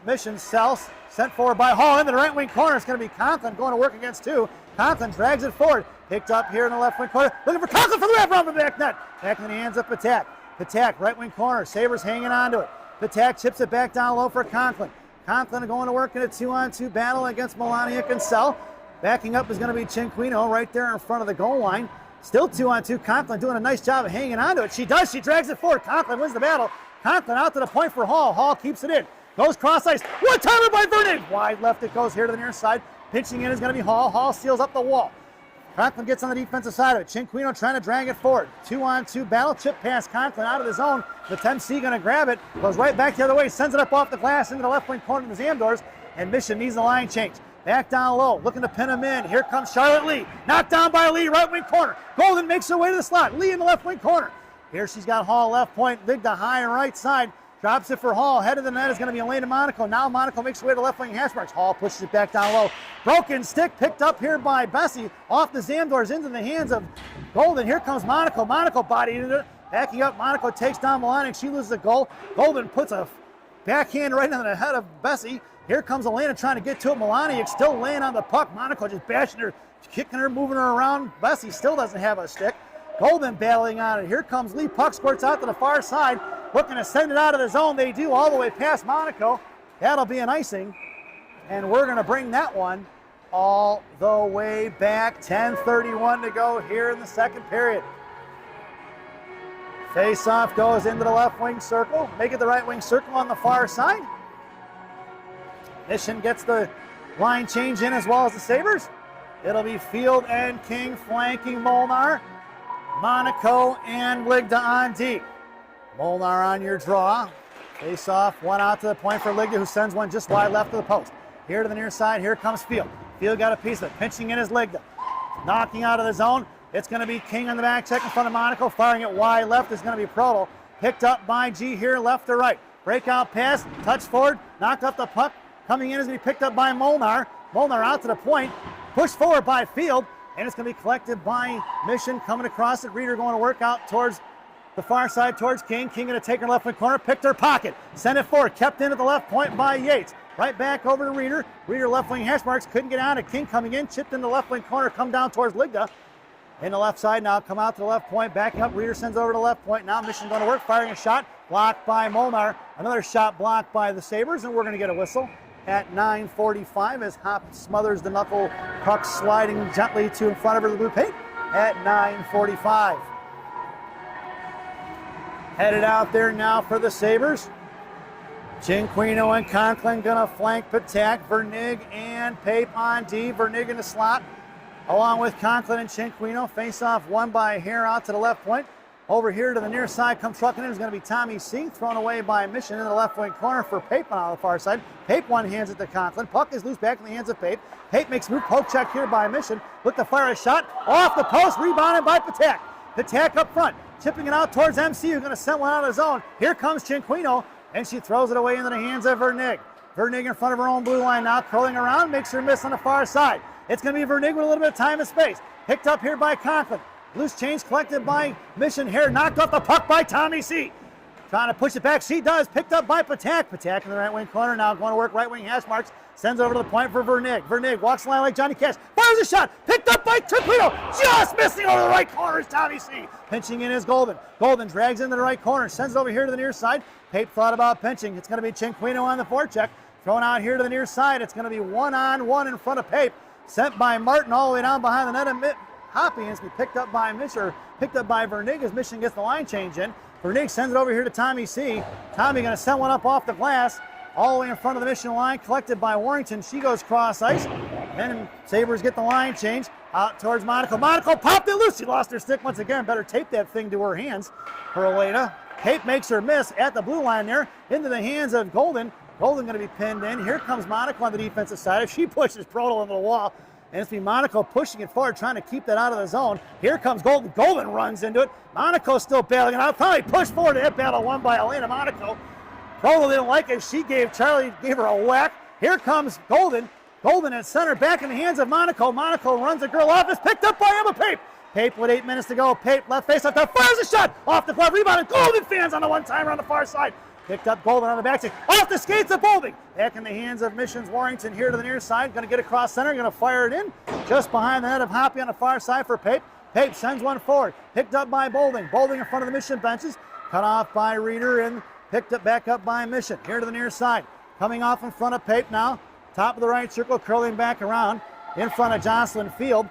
S2: Mission sells. Sent forward by Hall into the right wing corner. It's going to be Conklin going to work against two. Conklin drags it forward. Picked up here in the left wing corner. Looking for Conklin for the wrap around the back net. Back in the hands of Patak. Patak, right wing corner. Sabres hanging on to it. Patak chips it back down low for Conklin. Conklin going to work in a 2-on-2 battle against Melania Cancel. Backing up is going to be Cinquino right there in front of the goal line. Still 2-on-2. Conklin doing a nice job of hanging on to it. She does. She drags it forward. Conklin wins the battle. Conklin out to the point for Hall. Hall keeps it in. Goes cross ice. One-timer by Vernig. Wide left it goes here to the near side. Pitching in is going to be Hall. Hall seals up the wall. Conklin gets on the defensive side of it. Cinquino trying to drag it forward. 2-on-2 battle. Chip pass Conklin out of the zone. The MC going to grab it. Goes right back the other way. Sends it up off the glass into the left wing corner of the Zamdors. And Mission needs the line change. Back down low. Looking to pin him in. Here comes Charlotte Lee. Knocked down by Lee. Right wing corner. Golden makes her way to the slot. Lee in the left wing corner. Here she's got Hall left point. Big to high and right side. Drops it for Hall. Head of the net is going to be Elena Monaco. Now Monaco makes her way to left wing hash marks. Hall pushes it back down low. Broken stick picked up here by Bessie. Off the Zamdors into the hands of Golden. Here comes Monaco. Monaco bodied into it. Backing up. Monaco takes down Melanic. She loses the goal. Golden puts a backhand right on the head of Bessie. Here comes Elena trying to get to it. Melanic still laying on the puck. Monaco just bashing her, kicking her, moving her around. Bessie still doesn't have a stick. Golden battling on it. Here comes Lee. Puck squirts out to the far side. Looking to send it out of the zone. They do all the way past Monaco. That'll be an icing. And we're going to bring that one all the way back. 10:31 to go here in the second period. Face-off goes into the left wing circle. Make it the right wing circle on the far side. Mission gets the line change in as well as the Sabres. It'll be Field and King flanking Molnar. Monaco and Ligda on D. Molnar on your draw. Face off, one out to the point for Ligda, who sends one just wide left of the post. Here to the near side, here comes Field. Field got a piece of it. Pinching in is Ligda. Knocking out of the zone. It's going to be King on the back check in front of Monaco. Firing it wide left is going to be Prodel. Picked up by G here, left to right. Breakout pass, touch forward, knocked up the puck. Coming in is going to be picked up by Molnar. Molnar out to the point. Pushed forward by Field. And it's going to be collected by Mission coming across it. Reeder going to work out towards the far side towards King. King going to take her left wing corner, picked her pocket, sent it forward, kept in at the left point by Yates. Right back over to Reeder. Reeder left wing hash marks, couldn't get on it. King coming in, chipped in the left wing corner, come down towards Ligda. In the left side now, come out to the left point, backing up. Reeder sends over to the left point. Now Mission going to work, firing a shot, blocked by Molnar. Another shot blocked by the Sabres, and we're going to get a whistle at 9:45 as Hop smothers the knuckle puck sliding gently to in front of her the blue paint at 9:45. Headed out there now for the Sabres. Cinquino and Conklin gonna flank Patak, Vernig and Pape on D. Vernig in the slot along with Conklin and Cinquino. Face off one by Hare out to the left point. Over here to the near side, come trucking in is going to be Tommy C. Thrown away by Mission in the left wing corner for Pape on the far side. Pape one hands it to Conklin. Puck is loose back in the hands of Pape. Pape makes a move, poke check here by Mission. Look to fire a shot off the post, rebounded by Patak. Patak up front, chipping it out towards MC, who's going to send one out of the zone. Here comes Cinquino, and she throws it away into the hands of Vernig. Vernig in front of her own blue line now, curling around, makes her miss on the far side. It's going to be Vernig with a little bit of time and space. Picked up here by Conklin. Loose change collected by Mission here. Knocked off the puck by Tommy C. Trying to push it back. She does. Picked up by Patak. Patak in the right wing corner now. Going to work right wing hash marks. Sends over to the point for Vernig. Vernig walks the line like Johnny Cash. Fires a shot. Picked up by Torpedo. Just missing over the right corner is Tommy C. Pinching in is Golden. Golden drags into the right corner. Sends it over here to the near side. Pape thought about pinching. It's going to be Cinquino on the forecheck. Thrown out here to the near side. It's going to be one-on-one in front of Pape. Sent by Martin all the way down behind the net. Hoppy is to be picked up by Vernig as Mission gets the line change in. Vernig sends it over here to Tommy C. Tommy going to send one up off the glass. All the way in front of the Mission line, collected by Warrington. She goes cross ice. Then Sabres get the line change out towards Monaco. Monaco popped it loose. She lost her stick once again. Better tape that thing to her hands for Elena. Pape makes her miss at the blue line there. Into the hands of Golden. Golden going to be pinned in. Here comes Monaco on the defensive side. If she pushes Proto into the wall, and it's be Monaco pushing it forward, trying to keep that out of the zone. Here comes Golden. Golden runs into it. Monaco still battling it out. Probably pushed forward. Hit battle won by Elena Monaco. Proto didn't like it. She gave her a whack. Here comes Golden. Golden at center, back in the hands of Monaco. Monaco runs the girl off. It's picked up by Emma Pape. Pape with 8 minutes to go. Pape left face up there. Fires a shot off the glove. Rebound and Golden fans on the one-timer on the far side. Picked up Golden on the backside. Off the skates of Boulding. Back in the hands of Mission's Warrington here to the near side. Going to get across center. Going to fire it in. Just behind the net of Hoppy on the far side for Pape. Pape sends one forward. Picked up by Boulding. Boulding in front of the Mission benches. Cut off by Reeder and picked up back up by Mission. Here to the near side. Coming off in front of Pape now. Top of the right circle. Curling back around. In front of Jocelyn Field.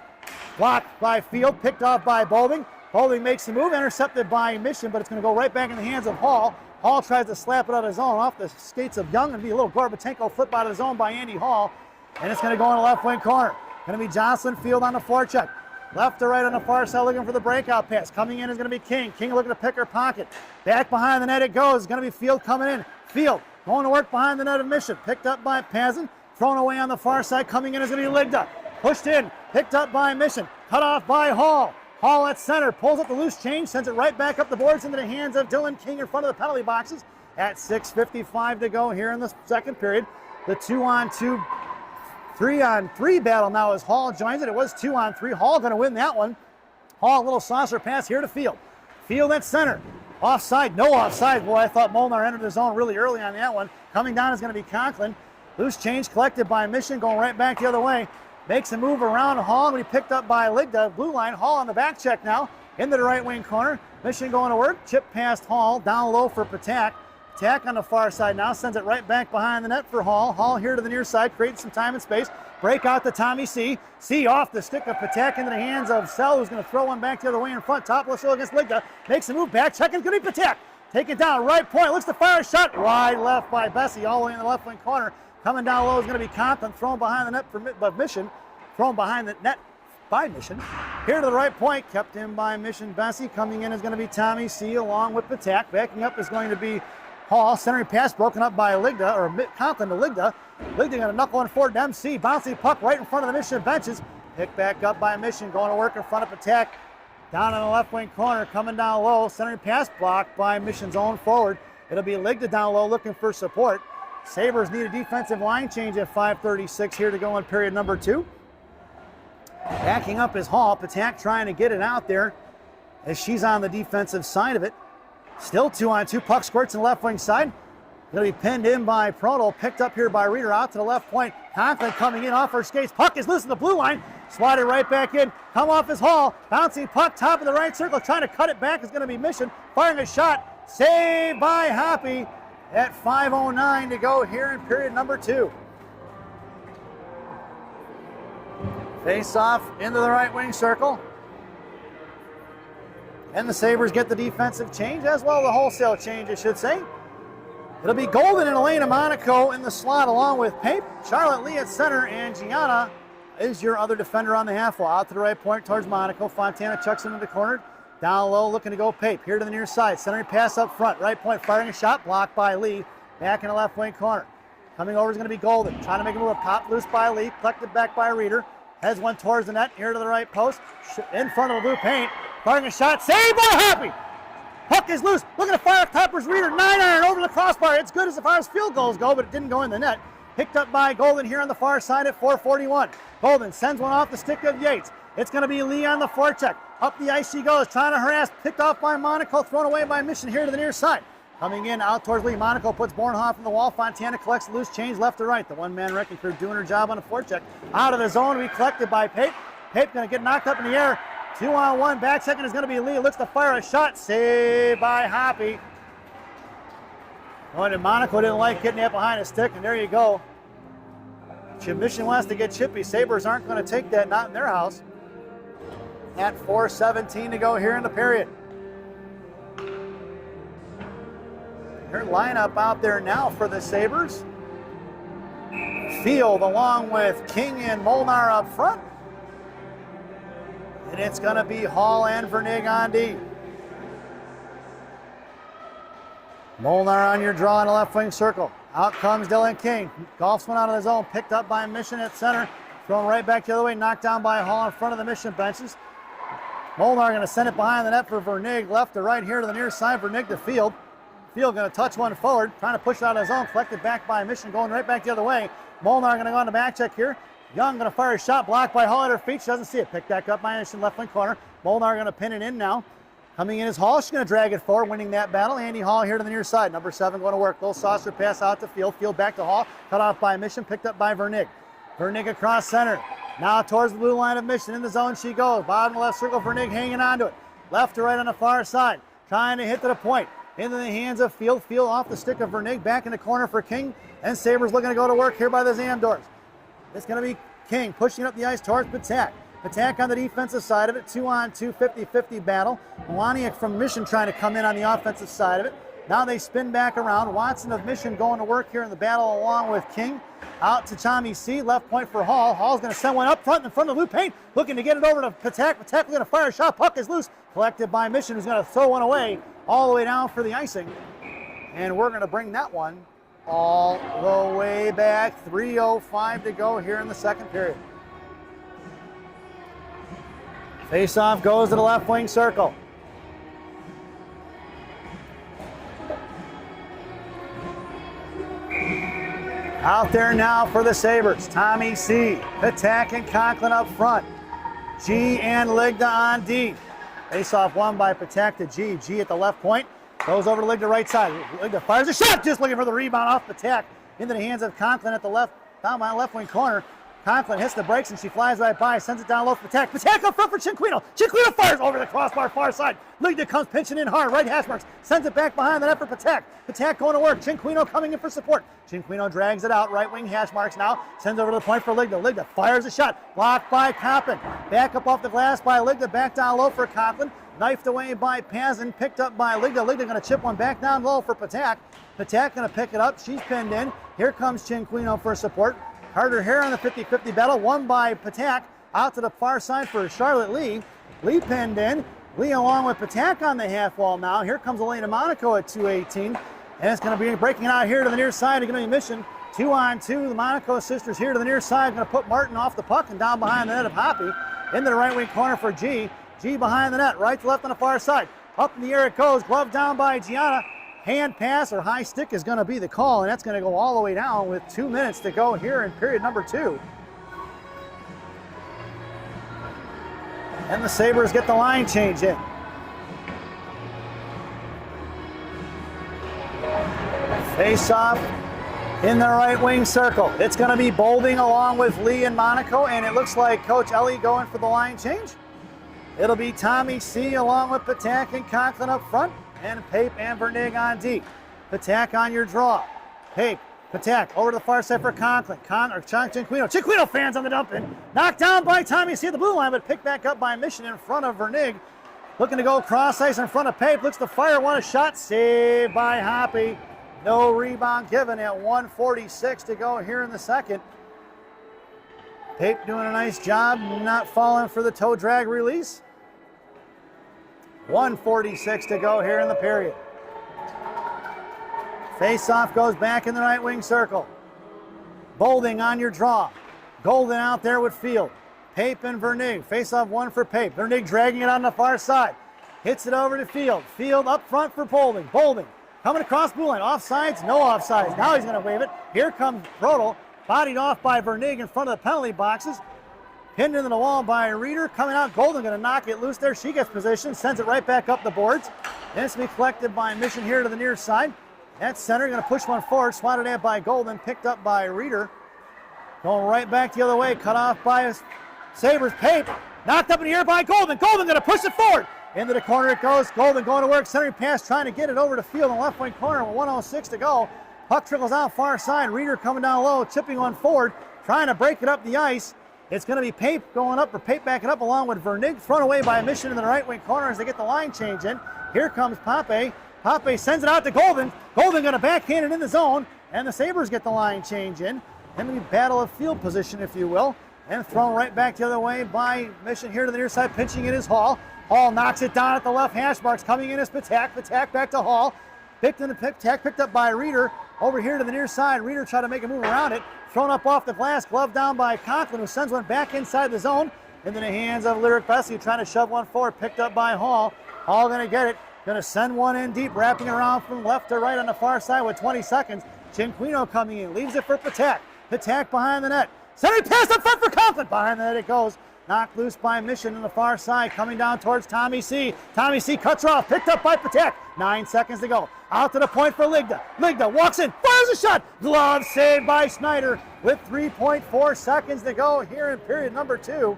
S2: Blocked by Field. Picked off by Boulding. Boulding makes the move. Intercepted by Mission, but it's going to go right back in the hands of Hall. Hall tries to slap it out of his zone off the skates of Young and be a little Gorbatenko flip out of the zone by Andy Hall. And it's going to go in the left wing corner. Going to be Jocelyn Field on the forecheck. Left to right on the far side looking for the breakout pass. Coming in is going to be King. King looking to pick her pocket. Back behind the net it goes. It's going to be Field coming in. Field going to work behind the net of Mission. Picked up by Pazin. Thrown away on the far side. Coming in is going to be Ligda. Pushed in. Picked up by Mission. Cut off by Hall. Hall at center. Pulls up the loose change. Sends it right back up the boards into the hands of Dylan King in front of the penalty boxes. At 6:55 to go here in the second period. The 2-on-2, 3-on-3 battle now as Hall joins it. It was 2-on-3. Hall going to win that one. Hall, a little saucer pass here to Field. Field at center. Offside. No offside. Boy, I thought Molnar entered the zone really early on that one. Coming down is going to be Conklin. Loose change collected by Mission. Going right back the other way. Makes a move around Hall. When he picked up by Ligda. Blue line. Hall on the back check now. Into the right wing corner. Mission going to work. Chip past Hall. Down low for Patak. Patak on the far side now. Sends it right back behind the net for Hall. Hall here to the near side. Creating some time and space. Break out to Tommy C. C off the stick of Patak into the hands of Sell, who's going to throw one back the other way in front. Top of the against Ligda. Makes a move back. Checking. Going to be Patak. Take it down. Right point. Looks to fire a shot. Wide left by Bessie. All the way in the left wing corner. Coming down low is going to be Compton. Thrown behind the net for Mission. Thrown behind the net by Mission. Here to the right point. Kept in by Mission Bessie. Coming in is going to be Tommy C. along with Patak. Backing up is going to be Hall. Centering pass broken up by Ligda, or Compton to Ligda. Ligda going to knuckle one forward to MC. Bouncy puck right in front of the Mission benches. Picked back up by Mission. Going to work in front of Patak. Down in the left wing corner. Coming down low. Centering pass blocked by Mission's own forward. It'll be Ligda down low looking for support. Sabres need a defensive line change at 5:36 here to go in period number 2. Backing up is Hall. Patak trying to get it out there as she's on the defensive side of it. Still 2-on-2. Puck squirts in the left wing side. Going to be pinned in by Proto. Picked up here by Reeder out to the left point. Conklin coming in off her skates. Puck is loose in the blue line. Swatted right back in. Come off is Hall. Bouncing puck top of the right circle. Trying to cut it back is going to be Mission. Firing a shot. Saved by Hoppy at 5:09 to go here in period number 2. Face off into the right wing circle. And the Sabres get the defensive change, as well the wholesale change, I should say. It'll be Golden and Elena Monaco in the slot along with Pape. Charlotte Lee at center, and Gianna is your other defender on the half wall. Out to the right point towards Monaco. Fontana chucks into the corner. Down low, looking to go Pape. Here to the near side. Centering pass up front. Right point, firing a shot. Blocked by Lee. Back in the left wing corner. Coming over is going to be Golden. Trying to make a move. Pop loose by Lee. Collected back by Reeder. Heads one towards the net. Here to the right post. In front of the blue paint. Firing a shot. Saved by Hoppy. Puck is loose. Looking to fire Topper's Reeder. 9-iron over the crossbar. It's good as far as field goals go, but it didn't go in the net. Picked up by Golden here on the far side at 4:41. Golden sends one off the stick of Yates. It's going to be Lee on the forecheck. Up the ice she goes, trying to harass. Picked off by Monaco. Thrown away by Mission here to the near side. Coming in out towards Lee. Monaco puts Bornhoff from the wall. Fontana collects the loose change left to right. The one-man wrecking crew doing her job on the forecheck. Out of the zone, we collected by Pape. Pape going to get knocked up in the air. 2-on-1. Back second is going to be Lee. Looks to fire a shot. Saved by Hoppy. And Monaco didn't like getting that behind a stick, and there you go. Mission wants to get chippy. Sabres aren't going to take that, not in their house. At 4:17 to go here in the period. Their lineup out there now for the Sabres. Field along with King and Molnar up front. And it's going to be Hall and Vernig on D. Molnar on your draw in the left wing circle. Out comes Dylan King. Golfs one out of the zone. Picked up by Mission at center. Thrown right back the other way. Knocked down by Hall in front of the Mission benches. Molnar going to send it behind the net for Vernig. Left to right here to the near side. Vernig to Field. Field going to touch one forward. Trying to push it out of his zone. Collected back by Mission. Going right back the other way. Molnar going to go on the back check here. Young going to fire a shot. Blocked by Hall at her feet. She doesn't see it. Picked back up by Mission left wing corner. Molnar going to pin it in now. Coming in is Hall. She's going to drag it forward, winning that battle. Andy Hall here to the near side. Number 7 going to work. Little saucer pass out to Field. Field back to Hall. Cut off by Mission. Picked up by Vernig. Vernig across center. Now towards the blue line of Mission. In the zone she goes. Bottom left circle. Vernig hanging on to it. Left to right on the far side. Trying to hit to the point. Into the hands of Field. Field off the stick of Vernig. Back in the corner for King. And Sabres looking to go to work here by the Zam doors. It's going to be King pushing up the ice towards Patak. Patak on the defensive side of it. 2-on-2, 50-50 battle. Waniak from Mission trying to come in on the offensive side of it. Now they spin back around. Watson of Mission going to work here in the battle along with King. Out to Tommy C. Left point for Hall. Hall's going to send one up front in front of the blue paint. Looking to get it over to Patak. Patak going to fire a shot. Puck is loose. Collected by Mission, who's going to throw one away all the way down for the icing. And we're going to bring that one all the way back. 3:05 to go here in the second period. Face-off goes to the left wing circle. Out there now for the Sabres. Tommy C. Patak and Conklin up front. G and Ligda on D. Face-off won by Patak to G. G at the left point. Goes over to Ligda right side. Ligda fires a shot. Just looking for the rebound off Patak. Into the hands of Conklin at the left, down by the left wing corner. Conklin hits the brakes and she flies right by, sends it down low for Patak. Patak up front for Cinquino. Cinquino fires over the crossbar far side. Ligda comes pinching in hard, right hash marks. Sends it back behind the net for Patak. Patak going to work. Cinquino coming in for support. Cinquino drags it out, right wing hash marks now. Sends over to the point for Ligda. Ligda fires a shot. Blocked by Coppin. Back up off the glass by Ligda. Back down low for Conklin. Knifed away by Pazin. Picked up by Ligda. Ligda going to chip one back down low for Patak. Patak going to pick it up. She's pinned in. Here comes Cinquino for support. Carter Hare on the 50-50 battle, won by Patak. Out to the far side for Charlotte Lee. Lee pinned in. Lee along with Patak on the half wall now. Here comes Elena Monaco at 2:18. And it's going to be breaking out here to the near side. It's going to be Mission 2-on-2. The Monaco sisters here to the near side. Going to put Martin off the puck and down behind the net of Hoppy. Into the right wing corner for G. G behind the net, right to left on the far side. Up in the air it goes. Glove down by Gianna. Hand pass or high stick is going to be the call, and that's going to go all the way down with 2 minutes to go here in period number 2. And the Sabres get the line change in. Face off in the right wing circle. It's going to be Bolding along with Lee and Monaco, and it looks like Coach Ellie going for the line change. It'll be Tommy C along with Patak and Conklin up front. And Pape and Vernig on D. Patak on your draw. Pape, Patak over to the far side for Conklin. Cinquino. Cinquino fans on the dump in. Knocked down by Tommy C at the blue line, but picked back up by Mission in front of Vernig. Looking to go cross ice in front of Pape. Looks to fire one. A shot saved by Hoppy. No rebound given at 1:46 to go here in the second. Pape doing a nice job, not falling for the toe drag release. 1:46 to go here in the period. Face-off goes back in the right wing circle. Bolding on your draw. Golden out there with Field. Pape and Vernig. Face-off one for Pape. Vernig dragging it on the far side. Hits it over to Field. Field up front for Bolding. Bolding coming across blue line. Offsides? No offsides. Now he's going to wave it. Here comes Brodel. Bodied off by Vernig in front of the penalty boxes. Pinned into the wall by Reeder. Coming out, Golden going to knock it loose there. She gets position, sends it right back up the boards. It's to be collected by Mission here to the near side. At center, going to push one forward, swatted at by Golden, picked up by Reeder. Going right back the other way, cut off by Sabres. Pape, knocked up in the air by Golden. Golden going to push it forward. Into the corner it goes. Golden going to work, centering pass, trying to get it over the field in the left wing corner with 1:06 to go. Puck trickles out far side. Reeder coming down low, chipping one forward, trying to break it up the ice. It's going to be Pape going up, or Pape backing up along with Vernig, thrown away by Mission in the right wing corner as they get the line change in. Here comes Pape. Pape sends it out to Golden. Golden going to backhand it in the zone, and the Sabres get the line change in. And the battle of field position, if you will, and thrown right back the other way by Mission here to the near side, pinching in is Hall. Hall knocks it down at the left hash marks, coming in is Patak. Patak back to Hall. Patak picked up by Reeder. Over here to the near side, Reeder tried to make a move around it. Thrown up off the glass, glove down by Conklin, who sends one back inside the zone. Into the hands of Lyric Bessie, trying to shove one forward, picked up by Hall. Hall going to get it. Going to send one in deep, wrapping it around from left to right on the far side with 20 seconds. Chinquino coming in, leaves it for Patak. Patak behind the net. Centering pass up front for Conklin. Behind the net it goes. Knocked loose by Mission on the far side, coming down towards Tommy C. Tommy C cuts her off, picked up by Patak. 9 seconds to go. Out to the point for Ligda. Ligda walks in, fires a shot. Glove saved by Snyder with 3.4 seconds to go here in period number 2.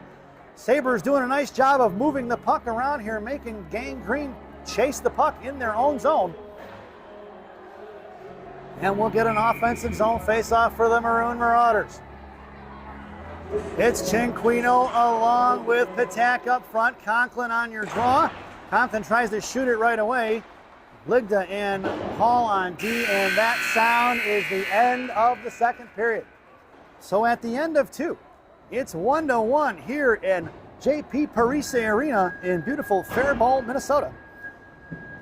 S2: Sabres doing a nice job of moving the puck around here, making Gang Green chase the puck in their own zone. And we'll get an offensive zone face-off for the Maroon Marauders. It's Chinquino along with Patak up front. Conklin on your draw. Conklin tries to shoot it right away. Ligda and Hall on D, and that sound is the end of the second period. So at the end of 2, it's 1-1 here in JP Parise Arena in beautiful Faribault, Minnesota.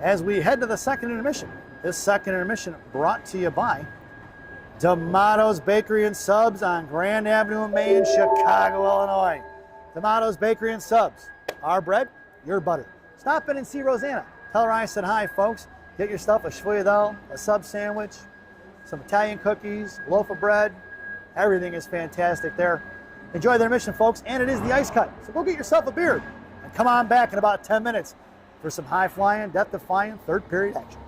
S2: As we head to the second intermission. This second intermission brought to you by D'Amato's Bakery and Subs on Grand Avenue in Maine, Chicago, Illinois. D'Amato's Bakery and Subs. Our bread, your butter. Stop in and see Rosanna. Tell her I said hi, folks. Get yourself a schweierdel, a sub sandwich, some Italian cookies, a loaf of bread. Everything is fantastic there. Enjoy the intermission, folks, and it is the ice cut. So go get yourself a beer and come on back in about 10 minutes for some high-flying, death-defying third period action.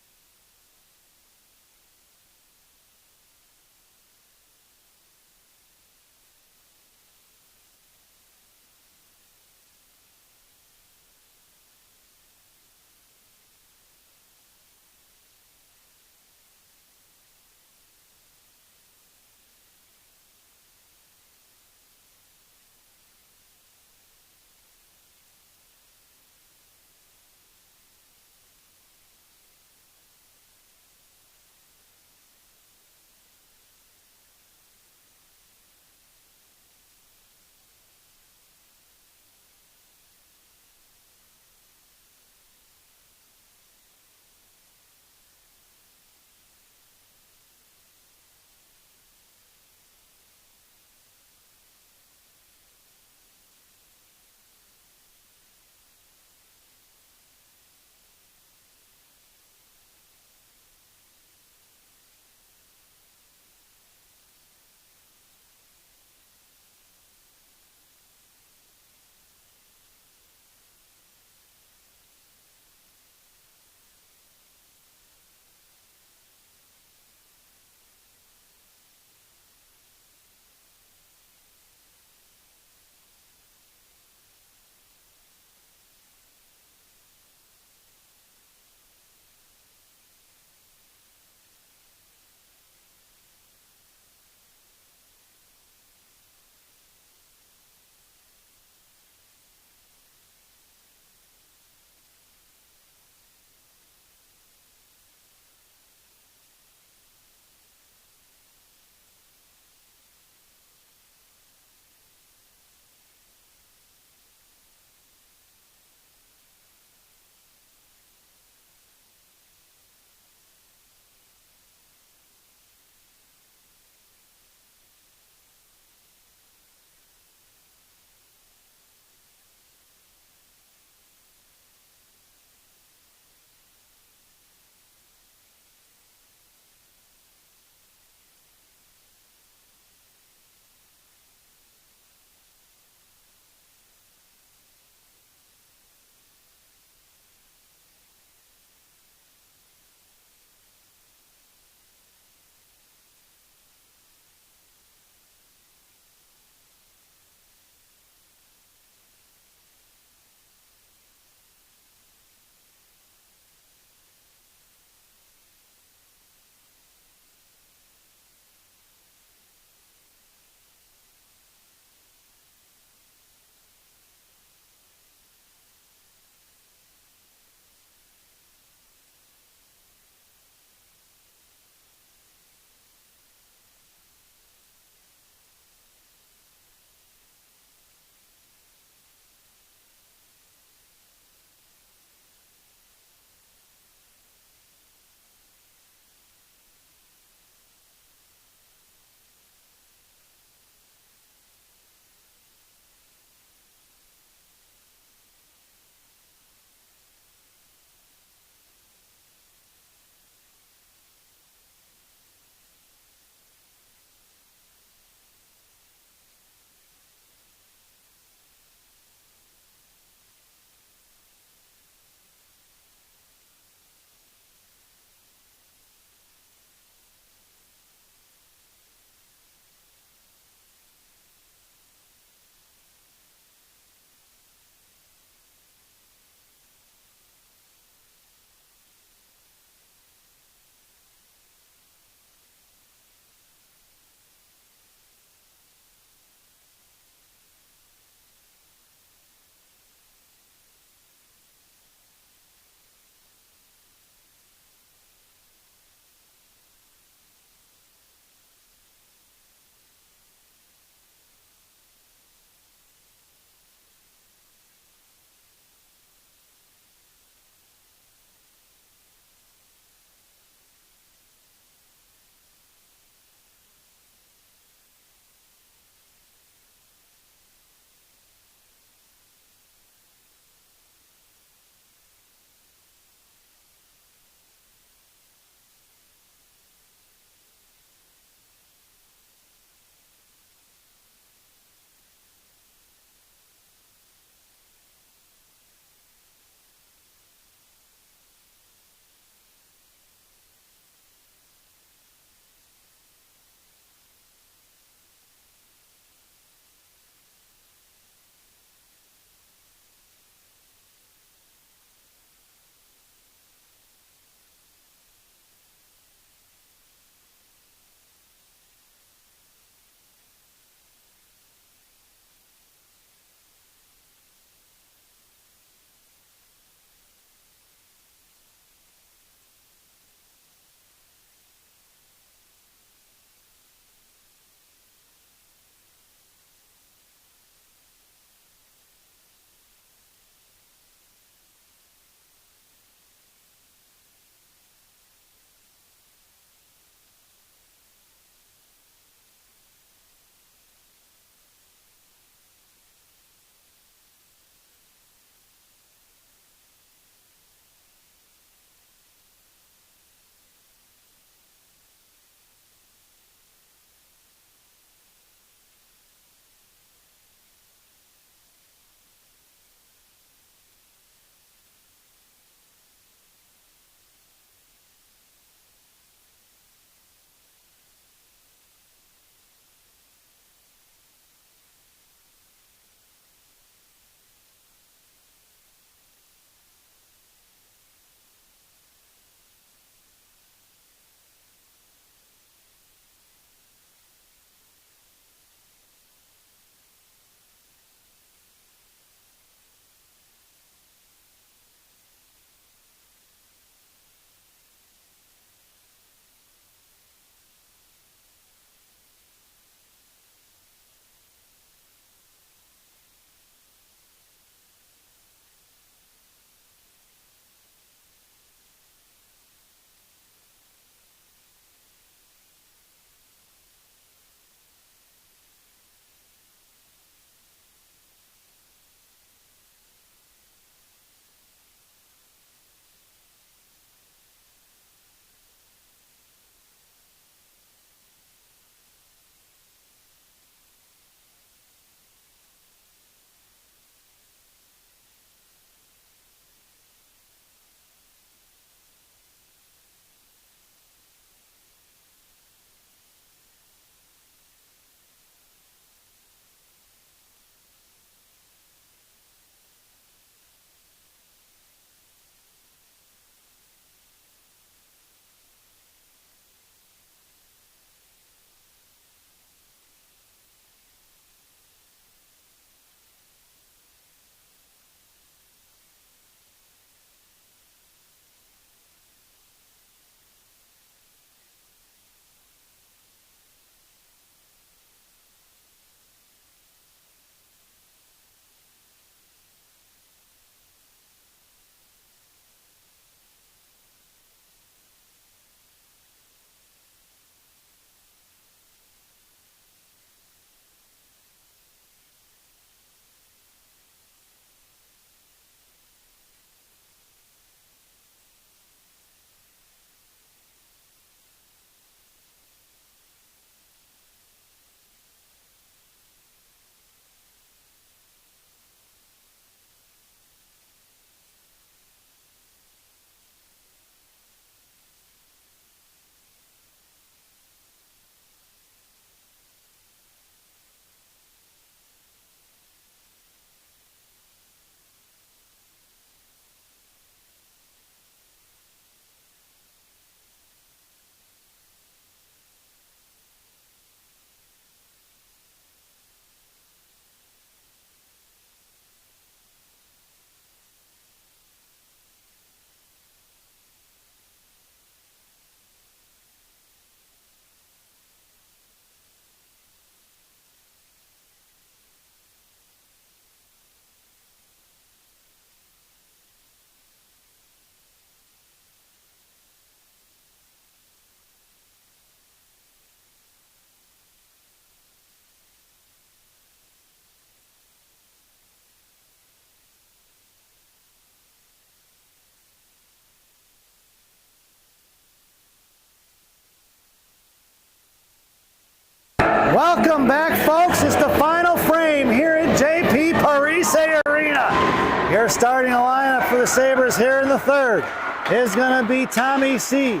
S2: Welcome back, folks. It's the final frame here at JP Parise Arena. Your starting lineup for the Sabres here in the third is going to be Tommy C.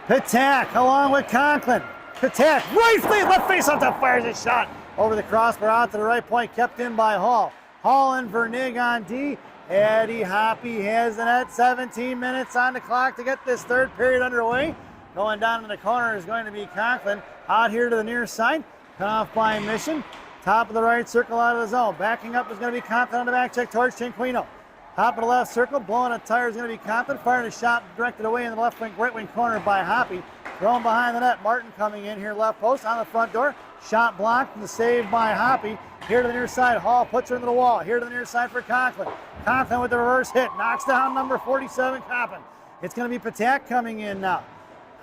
S2: Patak along with Conklin. Patak, right face, left face off the fires a shot over the crossbar out to the right point, kept in by Hall. Hall and Vernig on D. Eddie Hoppy has the net. 17 minutes on the clock to get this third period underway. Going down in the corner is going to be Conklin. Out here to the near side. Cut off by Mission. Top of the right circle out of the zone. Backing up is going to be Conklin on the back check towards Cinquino. Top of the left circle. Blowing a tire is going to be Conklin. Firing a shot directed away in the left wing, right wing corner by Hoppy. Thrown behind the net. Martin coming in here left post on the front door. Shot blocked. The save by Hoppy. Here to the near side. Hall puts her into the wall. Here to the near side for Conklin. Conklin with the reverse hit. Knocks down number 47, Coppin. It's going to be Patak coming in now.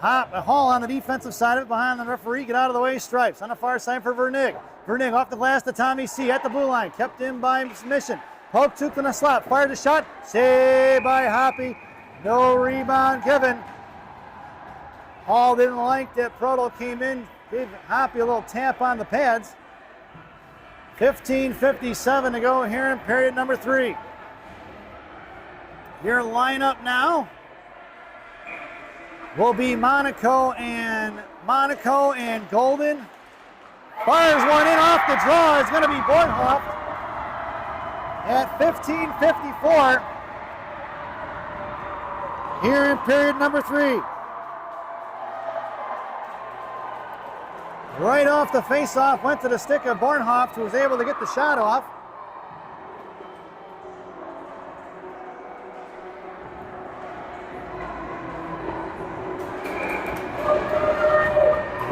S2: Hall on the defensive side of it behind the referee. Get out of the way. Stripes on the far side for Vernig. Vernig off the glass to Tommy C. At the blue line. Kept in by Mission. Poke took in the slot. Fired a shot. Saved by Hoppy. No rebound given. Hall didn't like that. Proto came in. Gave Hoppy a little tap on the pads. 15:57 to go here in period number 3. Your lineup now will be Monaco and Golden. Fires one in off the draw. It's going to be Bornhoff at 15:54 here in period number 3. Right off the face-off, went to the stick of Bornhoff, who was able to get the shot off.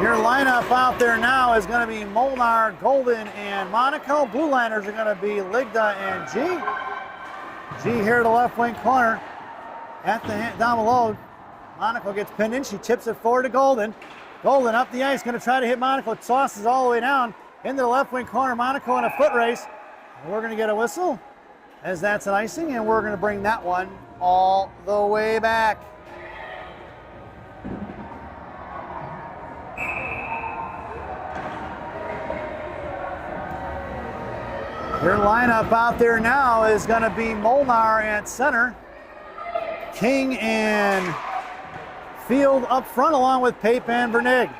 S2: Your lineup out there now is going to be Molnar, Golden, and Monaco. Blue liners are going to be Ligda and G. G here to the left wing corner. At the down below, Monaco gets pinned in. She chips it forward to Golden. Golden up the ice, going to try to hit Monaco. Tosses all the way down into the left wing corner. Monaco in a foot race. We're going to get a whistle as that's an icing, and we're going to bring that one all the way back. Your lineup out there now is going to be Molnar at center. King and Field up front along with Pape and Vernig.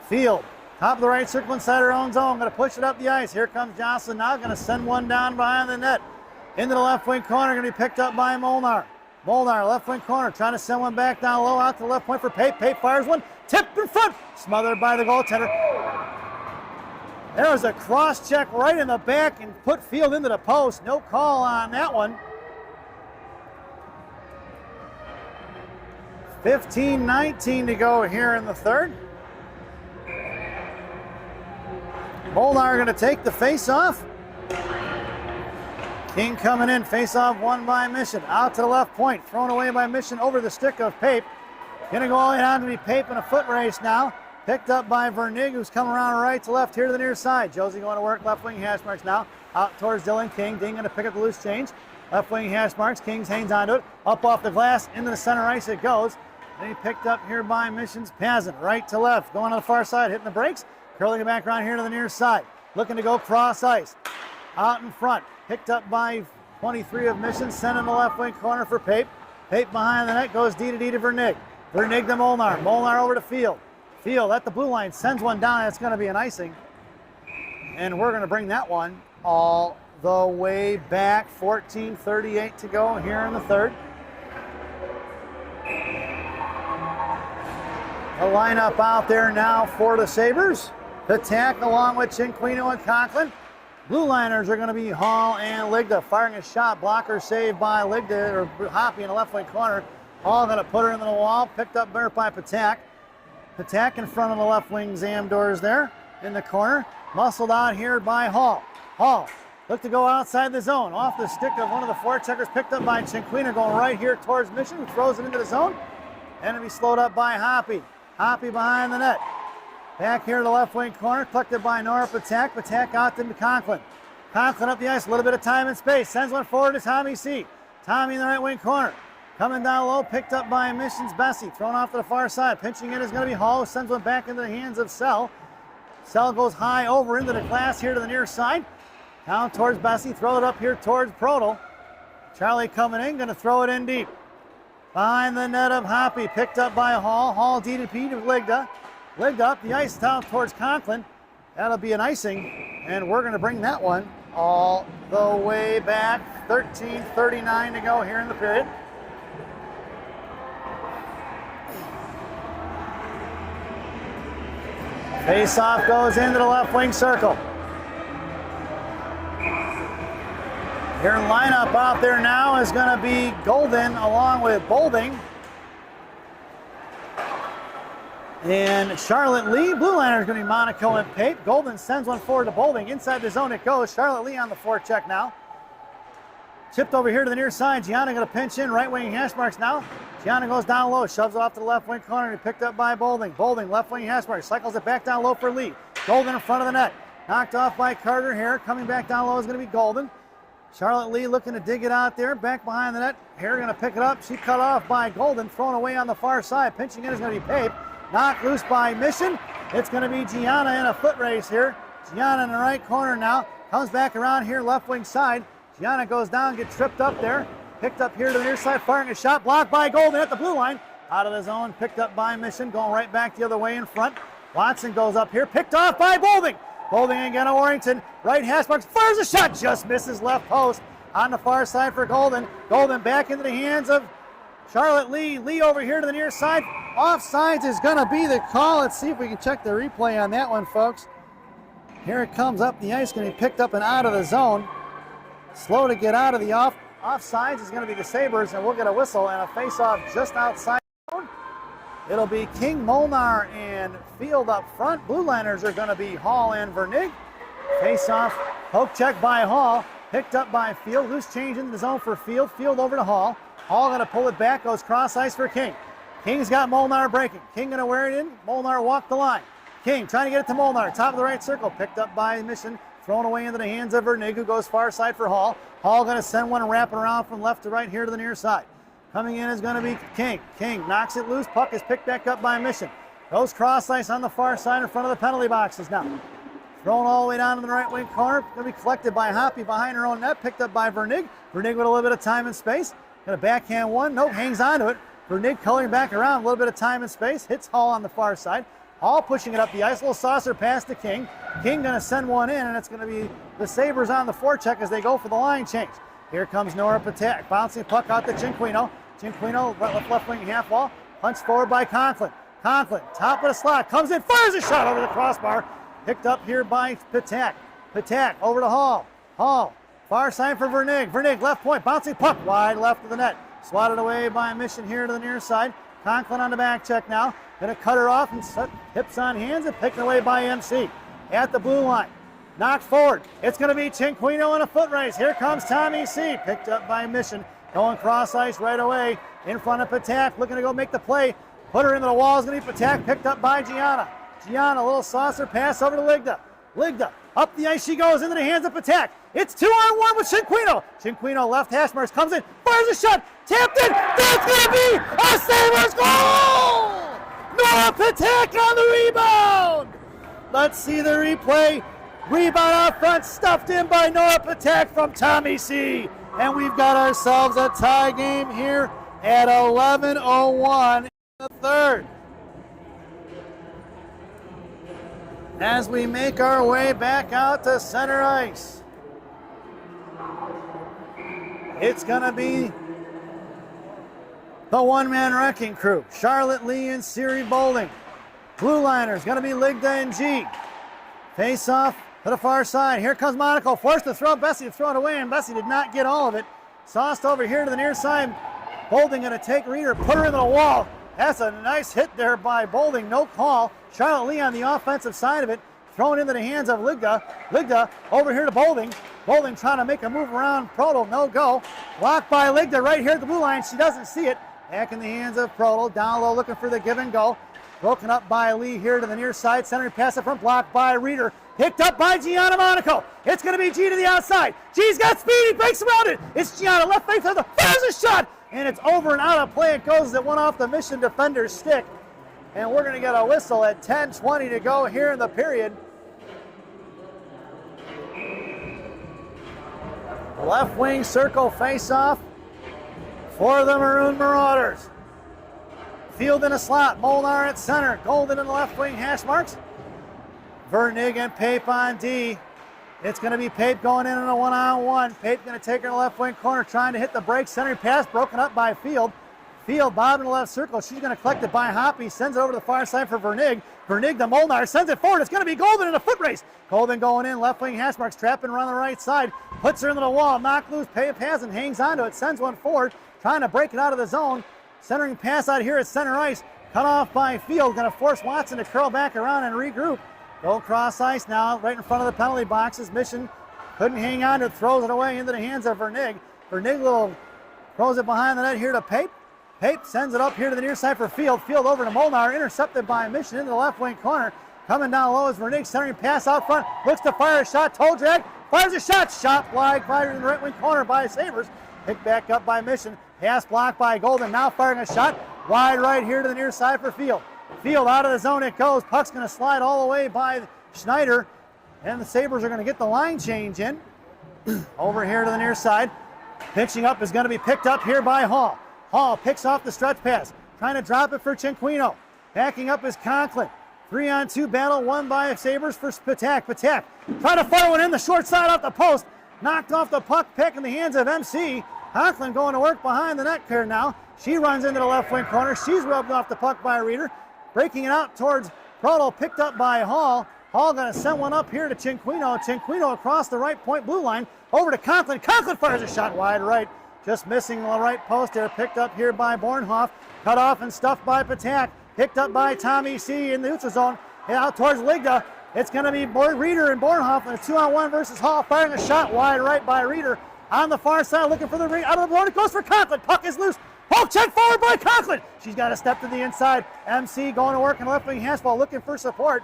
S2: Field, top of the right circle inside her own zone. Going to push it up the ice. Here comes Jocelyn now. Going to send one down behind the net. Into the left wing corner. Going to be picked up by Molnar. Molnar, left wing corner. Trying to send one back down low out to the left point for Pape. Pape fires one. Tipped in front. Smothered by the goaltender. There was a cross check right in the back and put Field into the post. No call on that one. 15:19 to go here in the third. Molnar going to take the face-off. King coming in, face-off won by Mission. Out to the left point, thrown away by Mission over the stick of Pape. Going to go all the way down to be Pape in a foot race now. Picked up by Vernig, who's coming around right to left here to the near side. Josie going to work left wing hash marks now. Out towards Dylan King. Ding going to pick up the loose change. Left wing hash marks. Kings hangs onto it. Up off the glass, into the center ice it goes. Then he picked up here by Mission's Pazin, right to left, going on the far side, hitting the brakes, curling it back around here to the near side, looking to go cross ice. Out in front, picked up by 23 of Mission, sent in the left wing corner for Pape. Pape behind the net, goes D to Vernig. Vernig to Molnar, Molnar over to Field. Field at the blue line, sends one down, that's going to be an icing. And we're going to bring that one all the way back, 14:38 to go here in the third. The lineup out there now for the Sabres. Patak along with Cinquino and Conklin. Blue liners are going to be Hall and Ligda. Firing a shot, blocker saved by Ligda, or Hoppy in the left wing corner. Hall going to put her into the wall, picked up there by Patak. Patak in front of the left wing Zam doors there in the corner. Muscled out here by Hall. Hall looked to go outside the zone. Off the stick of one of the forecheckers, picked up by Cinquino, going right here towards Mission, who throws it into the zone. And it'll be slowed up by Hoppy. Hoppy behind the net. Back here to the left wing corner, collected by Nora Patak. Patak out to Conklin. Conklin up the ice, a little bit of time and space. Sends one forward to Tommy C. Tommy in the right wing corner. Coming down low, picked up by Mission's Bessie. Thrown off to the far side. Pinching in is going to be Hall. Sends one back into the hands of Sell. Cell goes high over into the glass here to the near side. Down towards Bessie, throw it up here towards Prodel. Charlie coming in, gonna throw it in deep. Behind the net of Hoppy, picked up by Hall. Hall D2P to Ligda. Ligda up the ice down towards Conklin. That'll be an icing, and we're gonna bring that one all the way back. 13:39 to go here in the period. Face-off goes into the left wing circle. Your lineup out there now is going to be Golden along with Bolding. And Charlotte Lee. Blue liner is going to be Monaco and Pape. Golden sends one forward to Bolding. Inside the zone it goes. Charlotte Lee on the forecheck now. Chipped over here to the near side. Gianna going to pinch in. Right wing hash marks now. Gianna goes down low. Shoves it off to the left wing corner. And picked up by Bolding. Bolding left wing hash marks. Cycles it back down low for Lee. Golden in front of the net. Knocked off by Carter here. Coming back down low is going to be Golden. Charlotte Lee looking to dig it out there. Back behind the net. Here going to pick it up. She cut off by Golden. Thrown away on the far side. Pinching in is going to be Pape. Knocked loose by Mission. It's going to be Gianna in a foot race here. Gianna in the right corner now. Comes back around here left wing side. Gianna goes down, gets tripped up there. Picked up here to the near side, firing a shot. Blocked by Golden at the blue line. Out of the zone, picked up by Mission. Going right back the other way in front. Watson goes up here. Picked off by Bolding. Bolding again to Warrington. Right hash marks. Fires a shot. Just misses left post. On the far side for Golden. Golden back into the hands of Charlotte Lee. Lee over here to the near side. Offsides is going to be the call. Let's see if we can check the replay on that one, folks. Here it comes up the ice. Going to be picked up and out of the zone. Slow to get out of the offsides is going to be the Sabres, and we'll get a whistle and a face-off just outside the zone. It'll be King, Molnar, and Field up front. Blue liners are going to be Hall and Vernig. Face-off, poke check by Hall. Picked up by Field. Loose change in the zone for Field. Field over to Hall. Hall going to pull it back. Goes cross ice for King. King's got Molnar breaking. King going to wear it in. Molnar walked the line. King trying to get it to Molnar. Top of the right circle. Picked up by Mission. Thrown away into the hands of Vernig, who goes far side for Hall. Hall going to send one wrapping around from left to right here to the near side. Coming in is going to be King. King knocks it loose. Puck is picked back up by Mission. Goes cross ice on the far side in front of the penalty boxes now. Thrown all the way down to the right wing corner. Going to be collected by Hoppy behind her own net. Picked up by Vernig. Vernig with a little bit of time and space. Going to backhand one. Nope, hangs on to it. Vernig coloring back around. A little bit of time and space. Hits Hall on the far side. Hall pushing it up the ice. Little saucer pass to King. King going to send one in, and it's going to be the Sabres on the forecheck as they go for the line change. Here comes Nora Patak. Bouncing puck out to Cinquino. Cinquino, left wing half wall. Punched forward by Conklin. Conklin, top of the slot. Comes in, fires a shot over the crossbar. Picked up here by Patak. Patak over to Hall. Hall, far side for Vernig. Vernig, left point. Bouncing puck wide left of the net. Swatted away by Mission here to the near side. Conklin on the back check now. Going to cut her off and set hips on hands and picked away by MC. At the blue line. Knocked forward. It's going to be Cinquino in a foot race. Here comes Tommy C. Picked up by Mission. Going cross ice right away. In front of Patak. Looking to go make the play. Put her into the wall. Is going to be Patak. Picked up by Gianna. Gianna, a little saucer pass over to Ligda. Ligda. Up the ice she goes into the hands of Patak. It's 2-on-1 with Cinquino. Cinquino left hash marks. Comes in. Fires a shot. Tapped in. That's going to be a Sabres goal! Nora Patak on the rebound! Let's see the replay. Rebound out front, stuffed in by Nora Patak from Tommy C. And we've got ourselves a tie game here at 11:01 in the third. As we make our way back out to center ice, it's going to be the one-man wrecking crew. Charlotte Lee and Siri Bolding. Blue liners going to be Ligda and G. Face off to the far side. Here comes Monaco. Forced to throw. Bessie to throw it away, and Bessie did not get all of it. Sauced over here to the near side. Bolding going to take Reader, put her into the wall. That's a nice hit there by Bolding. No call. Charlotte Lee on the offensive side of it. Thrown into the hands of Ligda. Ligda over here to Bolding. Bolding trying to make a move around Prodel. No go. Blocked by Ligda right here at the blue line. She doesn't see it. Back in the hands of Prodel. Down low looking for the give and go. Broken up by Lee here to the near side. Centering pass up front. Blocked by Reader. Picked up by Gianna Monaco. It's going to be G to the outside. G's got speed. He breaks around it. It's Gianna. Left face of the fires a shot. And it's over and out of play. It goes. It went off the Mission defender's stick. And we're going to get a whistle at 10:20 to go here in the period. Left wing circle face-off for the Maroon Marauders. Field in a slot, Molnar at center, Golden in the left wing hash marks. Vernig and Pape on D. It's going to be Pape going in a one-on-one. Pape going to take her in the left wing corner, trying to hit the break. Centering pass broken up by Field. Field, Bob in the left circle. She's going to collect it by Hoppy. Sends it over to the far side for Vernig. Vernig to Molnar. Sends it forward. It's going to be Golden in a foot race. Golden going in. Left wing hash marks. Trapping around the right side. Puts her into the wall. Knock loose. Pape has and hangs onto it. Sends one forward. Trying to break it out of the zone. Centering pass out here at center ice. Cut off by Field. Going to force Watson to curl back around and regroup. Go cross ice now, right in front of the penalty boxes. Mission couldn't hang on to it, throws it away into the hands of Vernig. Vernig throws it behind the net here to Pape. Pape sends it up here to the near side for Field. Field over to Molnar, intercepted by Mission into the left wing corner. Coming down low is Vernig, centering pass out front. Looks to fire a shot, toe drag, fires a shot. Shot flag fired in the right wing corner by Sabres. Picked back up by Mission. Pass blocked by Golden, now firing a shot. Wide right here to the near side for Field. Field out of the zone it goes. Puck's going to slide all the way by Schneider. And the Sabres are going to get the line change in. Over here to the near side. Pitching up is going to be picked up here by Hall. Hall picks off the stretch pass. Trying to drop it for Cinquino. Backing up is Conklin. 3-on-2 battle won by Sabres for Patak. Patak trying to fire one in the short side off the post. Knocked off the puck pick in the hands of MC. Conklin going to work behind the net here now. She runs into the left wing corner. She's rubbed off the puck by Reeder. Breaking it out towards Proto, picked up by Hall. Hall going to send one up here to Cinquino. Cinquino across the right point blue line. Over to Conklin. Conklin fires a shot wide right. Just missing the right post there. Picked up here by Bornhoff. Cut off and stuffed by Patak. Picked up by Tommy C in the neutral zone. Out towards Ligda. It's going to be Reeder and Bornhoff in a 2-on-1 versus Hall. Firing a shot wide right by Reeder. On the far side looking for the ring. Out of the zone it goes for Conklin. Puck is loose. Poke check forward by Conklin. She's got to step to the inside. MC going to work in left wing handball, looking for support.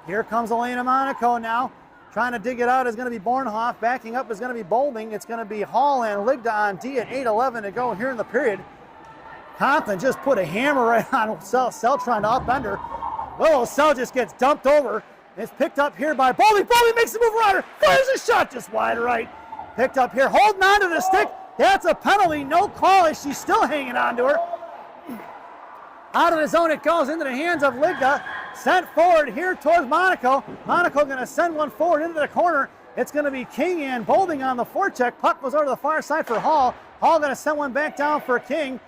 S2: Here comes Elena Monaco now. Trying to dig it out is going to be Bornhoff. Backing up is going to be Bolding. It's going to be Hall and Ligda on D at 8:11 to go here in the period. Conklin just put a hammer right on Sell trying to upend her. Oh, Sell just gets dumped over. It's picked up here by Bolding. Bolding makes a move around her. Fires a shot just wide right. Picked up here, holding on to the stick. That's a penalty, no call as she's still hanging on to her. Out of the zone it goes into the hands of Ligda. Sent forward here towards Monaco. Monaco going to send one forward into the corner. It's going to be King and Bolding on the forecheck. Puck goes over to the far side for Hall. Hall going to send one back down for King.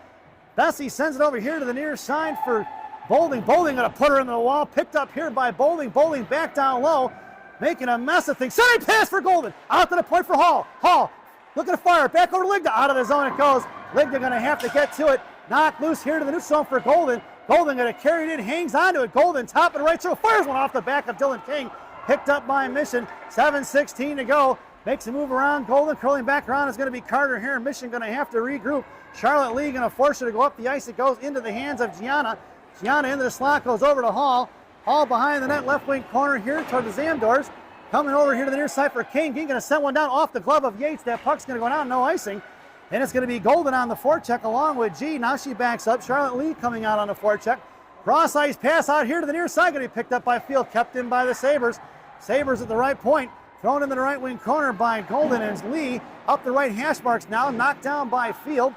S2: Bessie sends it over here to the near side for Bolding. Bolding going to put her into the wall. Picked up here by Bolding. Bolding back down low. Making a mess of things. Sending pass for Golden. Out to the point for Hall. Hall looking to fire. Back over to Ligda. Out of the zone it goes. Ligda going to have to get to it. Knocked loose here to the neutral zone for Golden. Golden going to carry it in. Hangs onto it. Golden top and right throw. Fires one off the back of Dylan King. Picked up by Mission. 7:16 to go. Makes a move around. Golden curling back around is going to be Carter here. Mission going to have to regroup. Charlotte Lee going to force her to go up the ice. It goes into the hands of Gianna. Gianna into the slot goes over to Hall. Hall behind the net left wing corner here toward the Zamdors. Coming over here to the near side for King. King going to send one down off the glove of Yates. That puck's going to go down, no icing. And it's going to be Golden on the forecheck along with G. Now she backs up. Charlotte Lee coming out on the forecheck. Cross ice pass out here to the near side. Going to be picked up by Field. Kept in by the Sabres. Sabres at the right point. Thrown into the right wing corner by Golden and Lee. Up the right hash marks now. Knocked down by Field.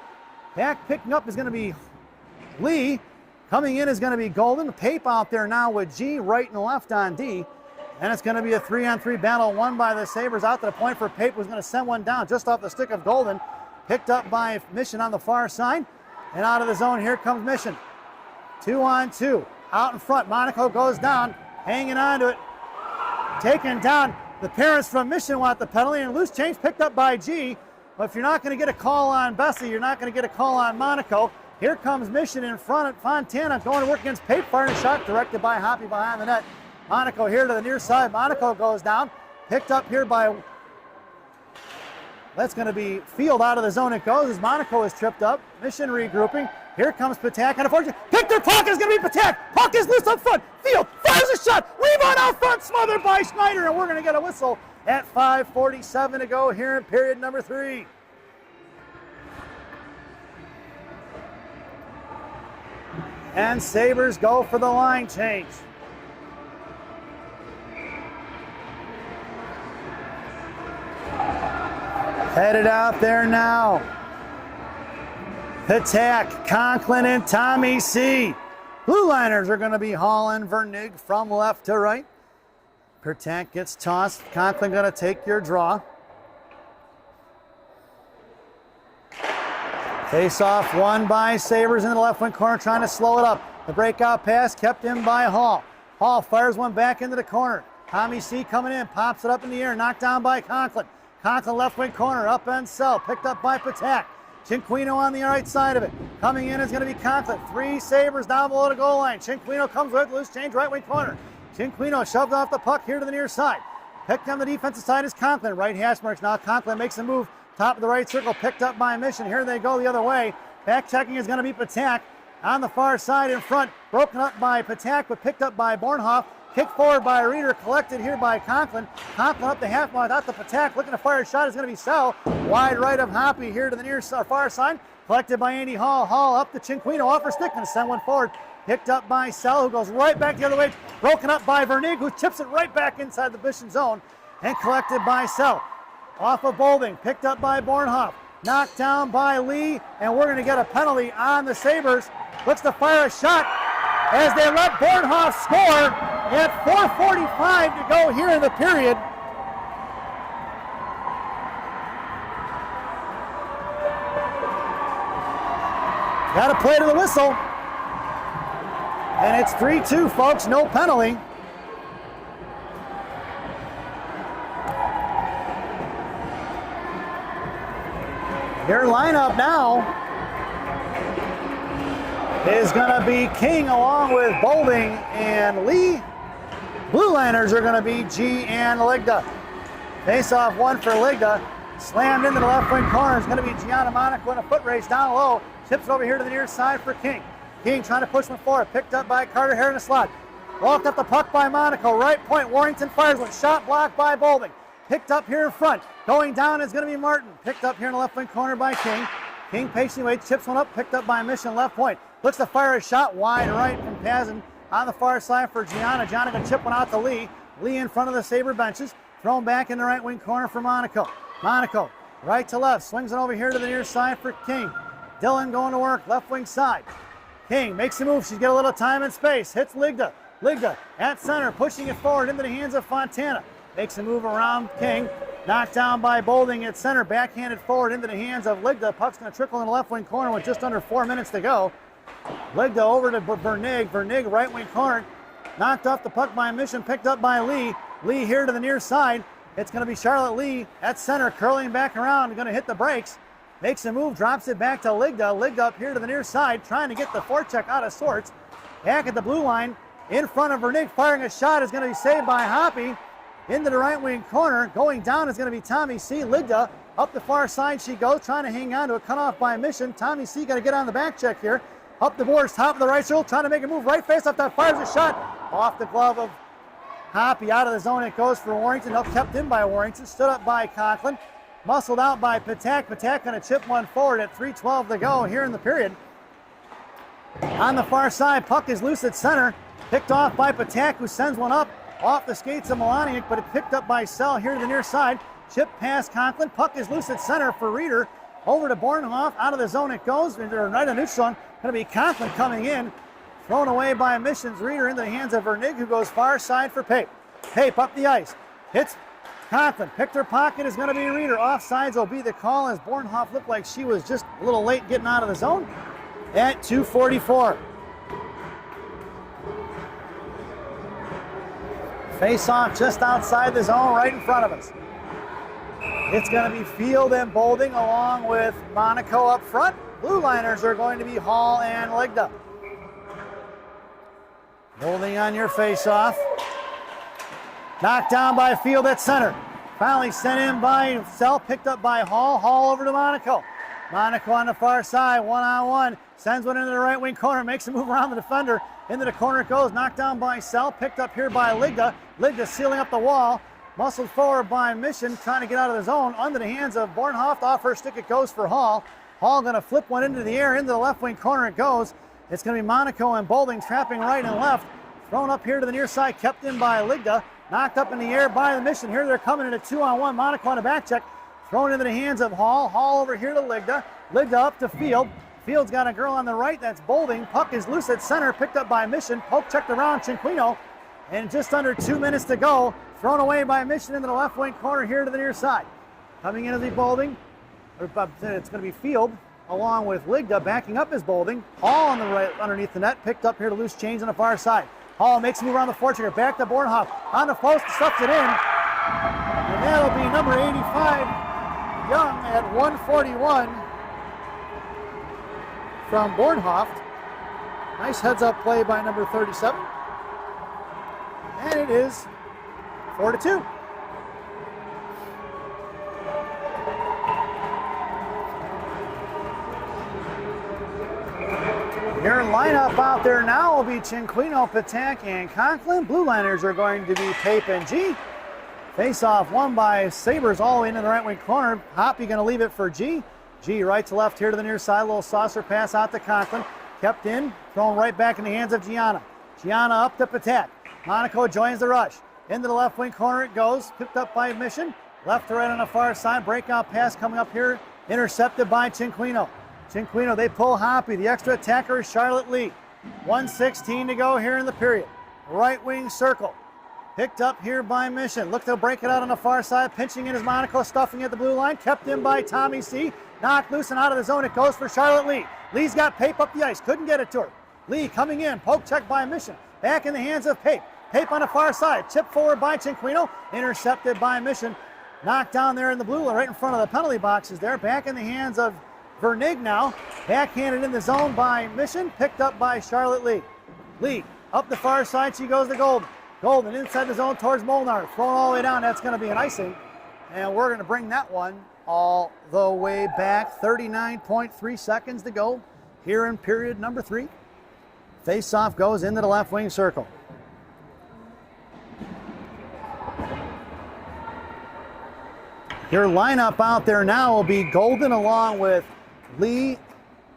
S2: Back picking up is going to be Lee. Coming in is going to be Golden. Pape out there now with G right and left on D. And it's going to be a 3-on-3 battle won by the Sabres. Out to the point for Pape, was going to send one down just off the stick of Golden. Picked up by Mission on the far side. And out of the zone, here comes Mission. 2-on-2. Out in front, Monaco goes down. Hanging on to it. Taken down. The parents from Mission want the penalty. And loose change picked up by G. But if you're not going to get a call on Bessie, you're not going to get a call on Monaco. Here comes Mission in front of Fontana. Going to work against Pape. Firing a shot directed by Hoppy behind the net. Monaco here to the near side. Monaco goes down. Picked up here by... That's going to be Field out of the zone it goes as Monaco is tripped up. Mission regrouping. Here comes Patak. Unfortunately, picked their puck is going to be Patak. Puck is loose up front. Field fires a shot. Rebound out front. Smothered by Schneider. And we're going to get a whistle at 5:47 to go here in period number 3. And Sabres go for the line change. Headed out there now. Patak, Conklin, and Tommy C. Blue liners are going to be hauling Vernig from left to right. Patak gets tossed. Conklin going to take your draw. Face off won by Sabres in the left wing corner, trying to slow it up. The breakout pass kept in by Hall. Hall fires one back into the corner. Tommy C coming in, pops it up in the air, knocked down by Conklin. Conklin left wing corner, up and cell, picked up by Patak. Chinquino on the right side of it. Coming in is going to be Conklin. 3 Sabres down below the goal line. Chinquino comes with loose change, right wing corner. Chinquino shoved off the puck here to the near side. Picked on the defensive side is Conklin. Right hash marks now. Conklin makes a move. Top of the right circle, picked up by Mission. Here they go the other way. Back checking is going to be Patak. On the far side in front, broken up by Patak, but picked up by Bornhoff. Kicked forward by Reeder, collected here by Conklin. Conklin up the half mile, out to Patak, looking to fire a shot is going to be Sell. Wide right of Hoppy here to the near far side. Collected by Andy Hall. Hall up to Chinquino, off her stick, and send one forward. Picked up by Sell, who goes right back the other way. Broken up by Vernig, who chips it right back inside the Mission zone. And collected by Sell. Off of Bolding, picked up by Bornhoff. Knocked down by Lee, and we're going to get a penalty on the Sabres. Looks to fire a shot as they let Bornhoff score at 4:45 to go here in the period. Got to play to the whistle. And it's 3-2, folks, no penalty. Your lineup now is going to be King along with Bolding and Lee. Blue liners are going to be G and Ligda. Face off one for Ligda. Slammed into the left wing corner is going to be Gianna Monaco in a foot race down low. Chips over here to the near side for King. King trying to push one forward. Picked up by Carter here in the slot. Walked up the puck by Monaco. Right point. Warrington fires one. Shot blocked by Bolding. Picked up here in front. Going down is going to be Martin. Picked up here in the left wing corner by King. King patiently waits. Chips one up. Picked up by Mission left point. Looks to fire a shot wide right from Pazin on the far side for Gianna. Gianna going to chip one out to Lee. Lee in front of the Sabre benches. Thrown back in the right wing corner for Monaco. Monaco right to left. Swings it over here to the near side for King. Dillon going to work. Left wing side. King makes a move. She's got a little time and space. Hits Ligda. Ligda at center. Pushing it forward into the hands of Fontana. Makes a move around King. Knocked down by Bolding at center. Backhanded forward into the hands of Ligda. Puck's going to trickle in the left wing corner with just under 4 minutes to go. Ligda over to Vernig. Vernig right wing corner. Knocked off the puck by Mission. Picked up by Lee. Lee here to the near side. It's going to be Charlotte Lee at center. Curling back around. Going to hit the brakes. Makes a move. Drops it back to Ligda. Ligda up here to the near side. Trying to get the forecheck out of sorts. Back at the blue line. In front of Vernig. Firing a shot is going to be saved by Hoppy. Into the right wing corner. Going down is going to be Tommy C. Ligda up the far side she goes, trying to hang on to a cutoff by Mission. Tommy C. got to get on the back check here. Up the boards, top of the right circle, trying to make a move. Right face up that fires a shot off the glove of Hoppy. Out of the zone it goes for Warrington. Up kept in by Warrington. Stood up by Conklin. Muscled out by Patak. Patak going to chip one forward at 3:12 to go here in the period. On the far side, puck is loose at center. Picked off by Patak, who sends one up. Off the skates of Melaniak, but it's picked up by Sell here to the near side. Chip past Conklin. Puck is loose at center for Reeder. Over to Bornhoff. Out of the zone it goes. Right on neutral zone. Going to be Conklin coming in. Thrown away by Missions. Reeder into the hands of Vernig, who goes far side for Pape. Pape up the ice. Hits Conklin. Picked her pocket is going to be Reeder. Offsides will be the call as Bornhoff looked like she was just a little late getting out of the zone. At 2:44. Face off just outside the zone, right in front of us. It's going to be Field and Bolding along with Monaco up front. Blue liners are going to be Hall and Ligda. Bolding on your face off. Knocked down by Field at center. Finally sent in by Sell, picked up by Hall. Hall over to Monaco. Monaco on the far side, one-on-one. Sends one into the right wing corner, makes a move around the defender. Into the corner it goes, knocked down by Sell, picked up here by Ligda. Ligda sealing up the wall. Muscled forward by Mission, trying to get out of the zone. Under the hands of Bornhoff, off her stick it goes for Hall. Hall going to flip one into the air, into the left wing corner it goes. It's going to be Monaco and Bolding trapping right and left. Thrown up here to the near side, kept in by Ligda. Knocked up in the air by the Mission. Here they're coming in a 2-on-1. Monaco on a back check. Thrown into the hands of Hall. Hall over here to Ligda. Ligda up to Field. Field's got a girl on the right that's bowling. Puck is loose at center, picked up by Mission. Poke checked around Cinquino. And just under 2 minutes to go. Thrown away by Mission into the left wing corner here to the near side. Coming into the bowling. It's going to be Field along with Ligda backing up his bowling. Hall on the right underneath the net. Picked up here to loose change on the far side. Hall makes a move around the forechecker. Back to Bornhoff. On the post, stuffs it in. And that'll be number 85. Young at 141 from Bornhoff. Nice heads-up play by number 37. And it is 4-2. Your lineup out there now will be Cinquino, Patak, and Conklin. Blue liners are going to be Pape and G. Face-off won by Sabres all the way into the right wing corner. Hoppy going to leave it for G. G right to left here to the near side. Little saucer pass out to Conklin. Kept in, thrown right back in the hands of Gianna. Gianna up to Patak. Monaco joins the rush. Into the left wing corner it goes. Picked up by Mission. Left to right on the far side. Breakout pass coming up here. Intercepted by Cinquino. Cinquino, they pull Hoppy. The extra attacker is Charlotte Lee. 1:16 to go here in the period. Right wing circle. Picked up here by Mission. Look to break it out on the far side. Pinching in is Monaco, stuffing at the blue line. Kept in by Tommy C. Knocked loose and out of the zone. It goes for Charlotte Lee. Lee's got Pape up the ice. Couldn't get it to her. Lee coming in. Poke check by Mission. Back in the hands of Pape. Pape on the far side. Tipped forward by Cinquino. Intercepted by Mission. Knocked down there in the blue line, right in front of the penalty boxes there. Back in the hands of Vernig now. Backhanded in the zone by Mission. Picked up by Charlotte Lee. Lee up the far side. She goes to Golden. Golden inside the zone towards Molnar. Thrown all the way down. That's going to be an icing. And we're going to bring that one all the way back. 39.3 seconds to go here in period number 3. Face-off goes into the left wing circle. Your lineup out there now will be Golden along with Lee.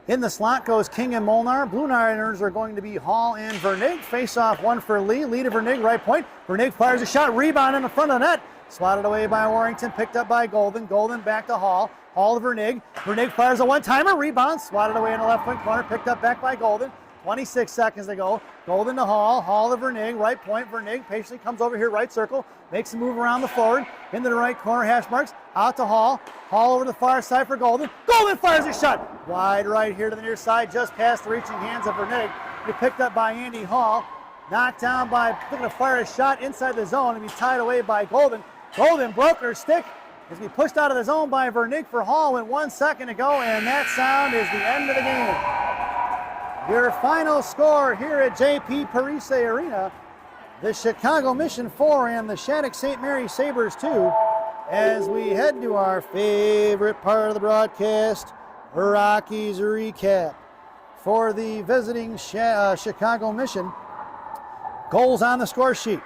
S2: In the slot goes King and Molnar. Blue Liners are going to be Hall and Vernig. Face-off one for Lee. Lee to Vernig, right point. Vernig fires a shot. Rebound in the front of the net. Swatted away by Warrington. Picked up by Golden. Golden back to Hall. Hall to Vernig. Vernig fires a one-timer. Rebound. Swatted away in the left wing corner. Picked up back by Golden. 26 seconds to go. Golden to Hall. Hall to Vernig. Right point. Vernig patiently comes over here. Right circle. Makes a move around the forward. Into the right corner. Hash marks. Out to Hall. Hall over to the far side for Golden. Golden fires a shot. Wide right here to the near side. Just past the reaching hands of Vernig. Be picked up by Andy Hall. Knocked down by looking to fire a shot inside the zone and be tied away by Golden. Golden broke her stick. Is be pushed out of the zone by Vernig for Hall with 1 second to go, and that sound is the end of the game. Your final score here at JP Parise Arena, the Chicago Mission 4 and the Shattuck St. Mary Sabres 2, as we head to our favorite part of the broadcast, Rockies recap. For the visiting Chicago Mission, goals on the score sheet.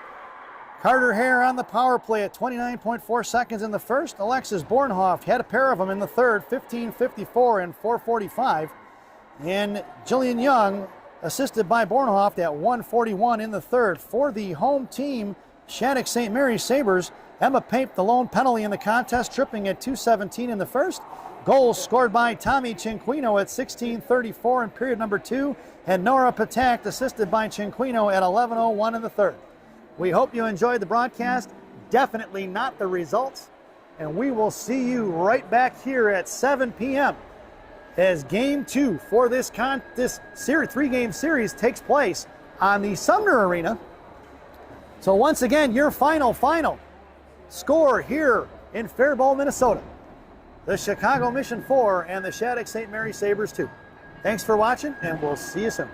S2: Carter Hare on the power play at 29.4 seconds in the first. Alexis Bornhoff had a pair of them in the third, 15:54 and 4:45. And Jillian Young assisted by Bornhoff at 1:41 in the third. For the home team, Shattuck St. Mary Sabres, Emma Pape, the lone penalty in the contest, tripping at 2:17 in the first. Goals scored by Tommy Cinquino at 16:34 in period number 2. And Nora Patak assisted by Cinquino at 11:01 in the third. We hope you enjoyed the broadcast. Definitely not the results. And we will see you right back here at 7 p.m. as Game 2 for this series, 3-game series takes place on the Sumner Arena. So once again, your final score here in Faribault, Minnesota. The Chicago Mission 4 and the Shattuck St. Mary Sabres 2. Thanks for watching, and we'll see you soon.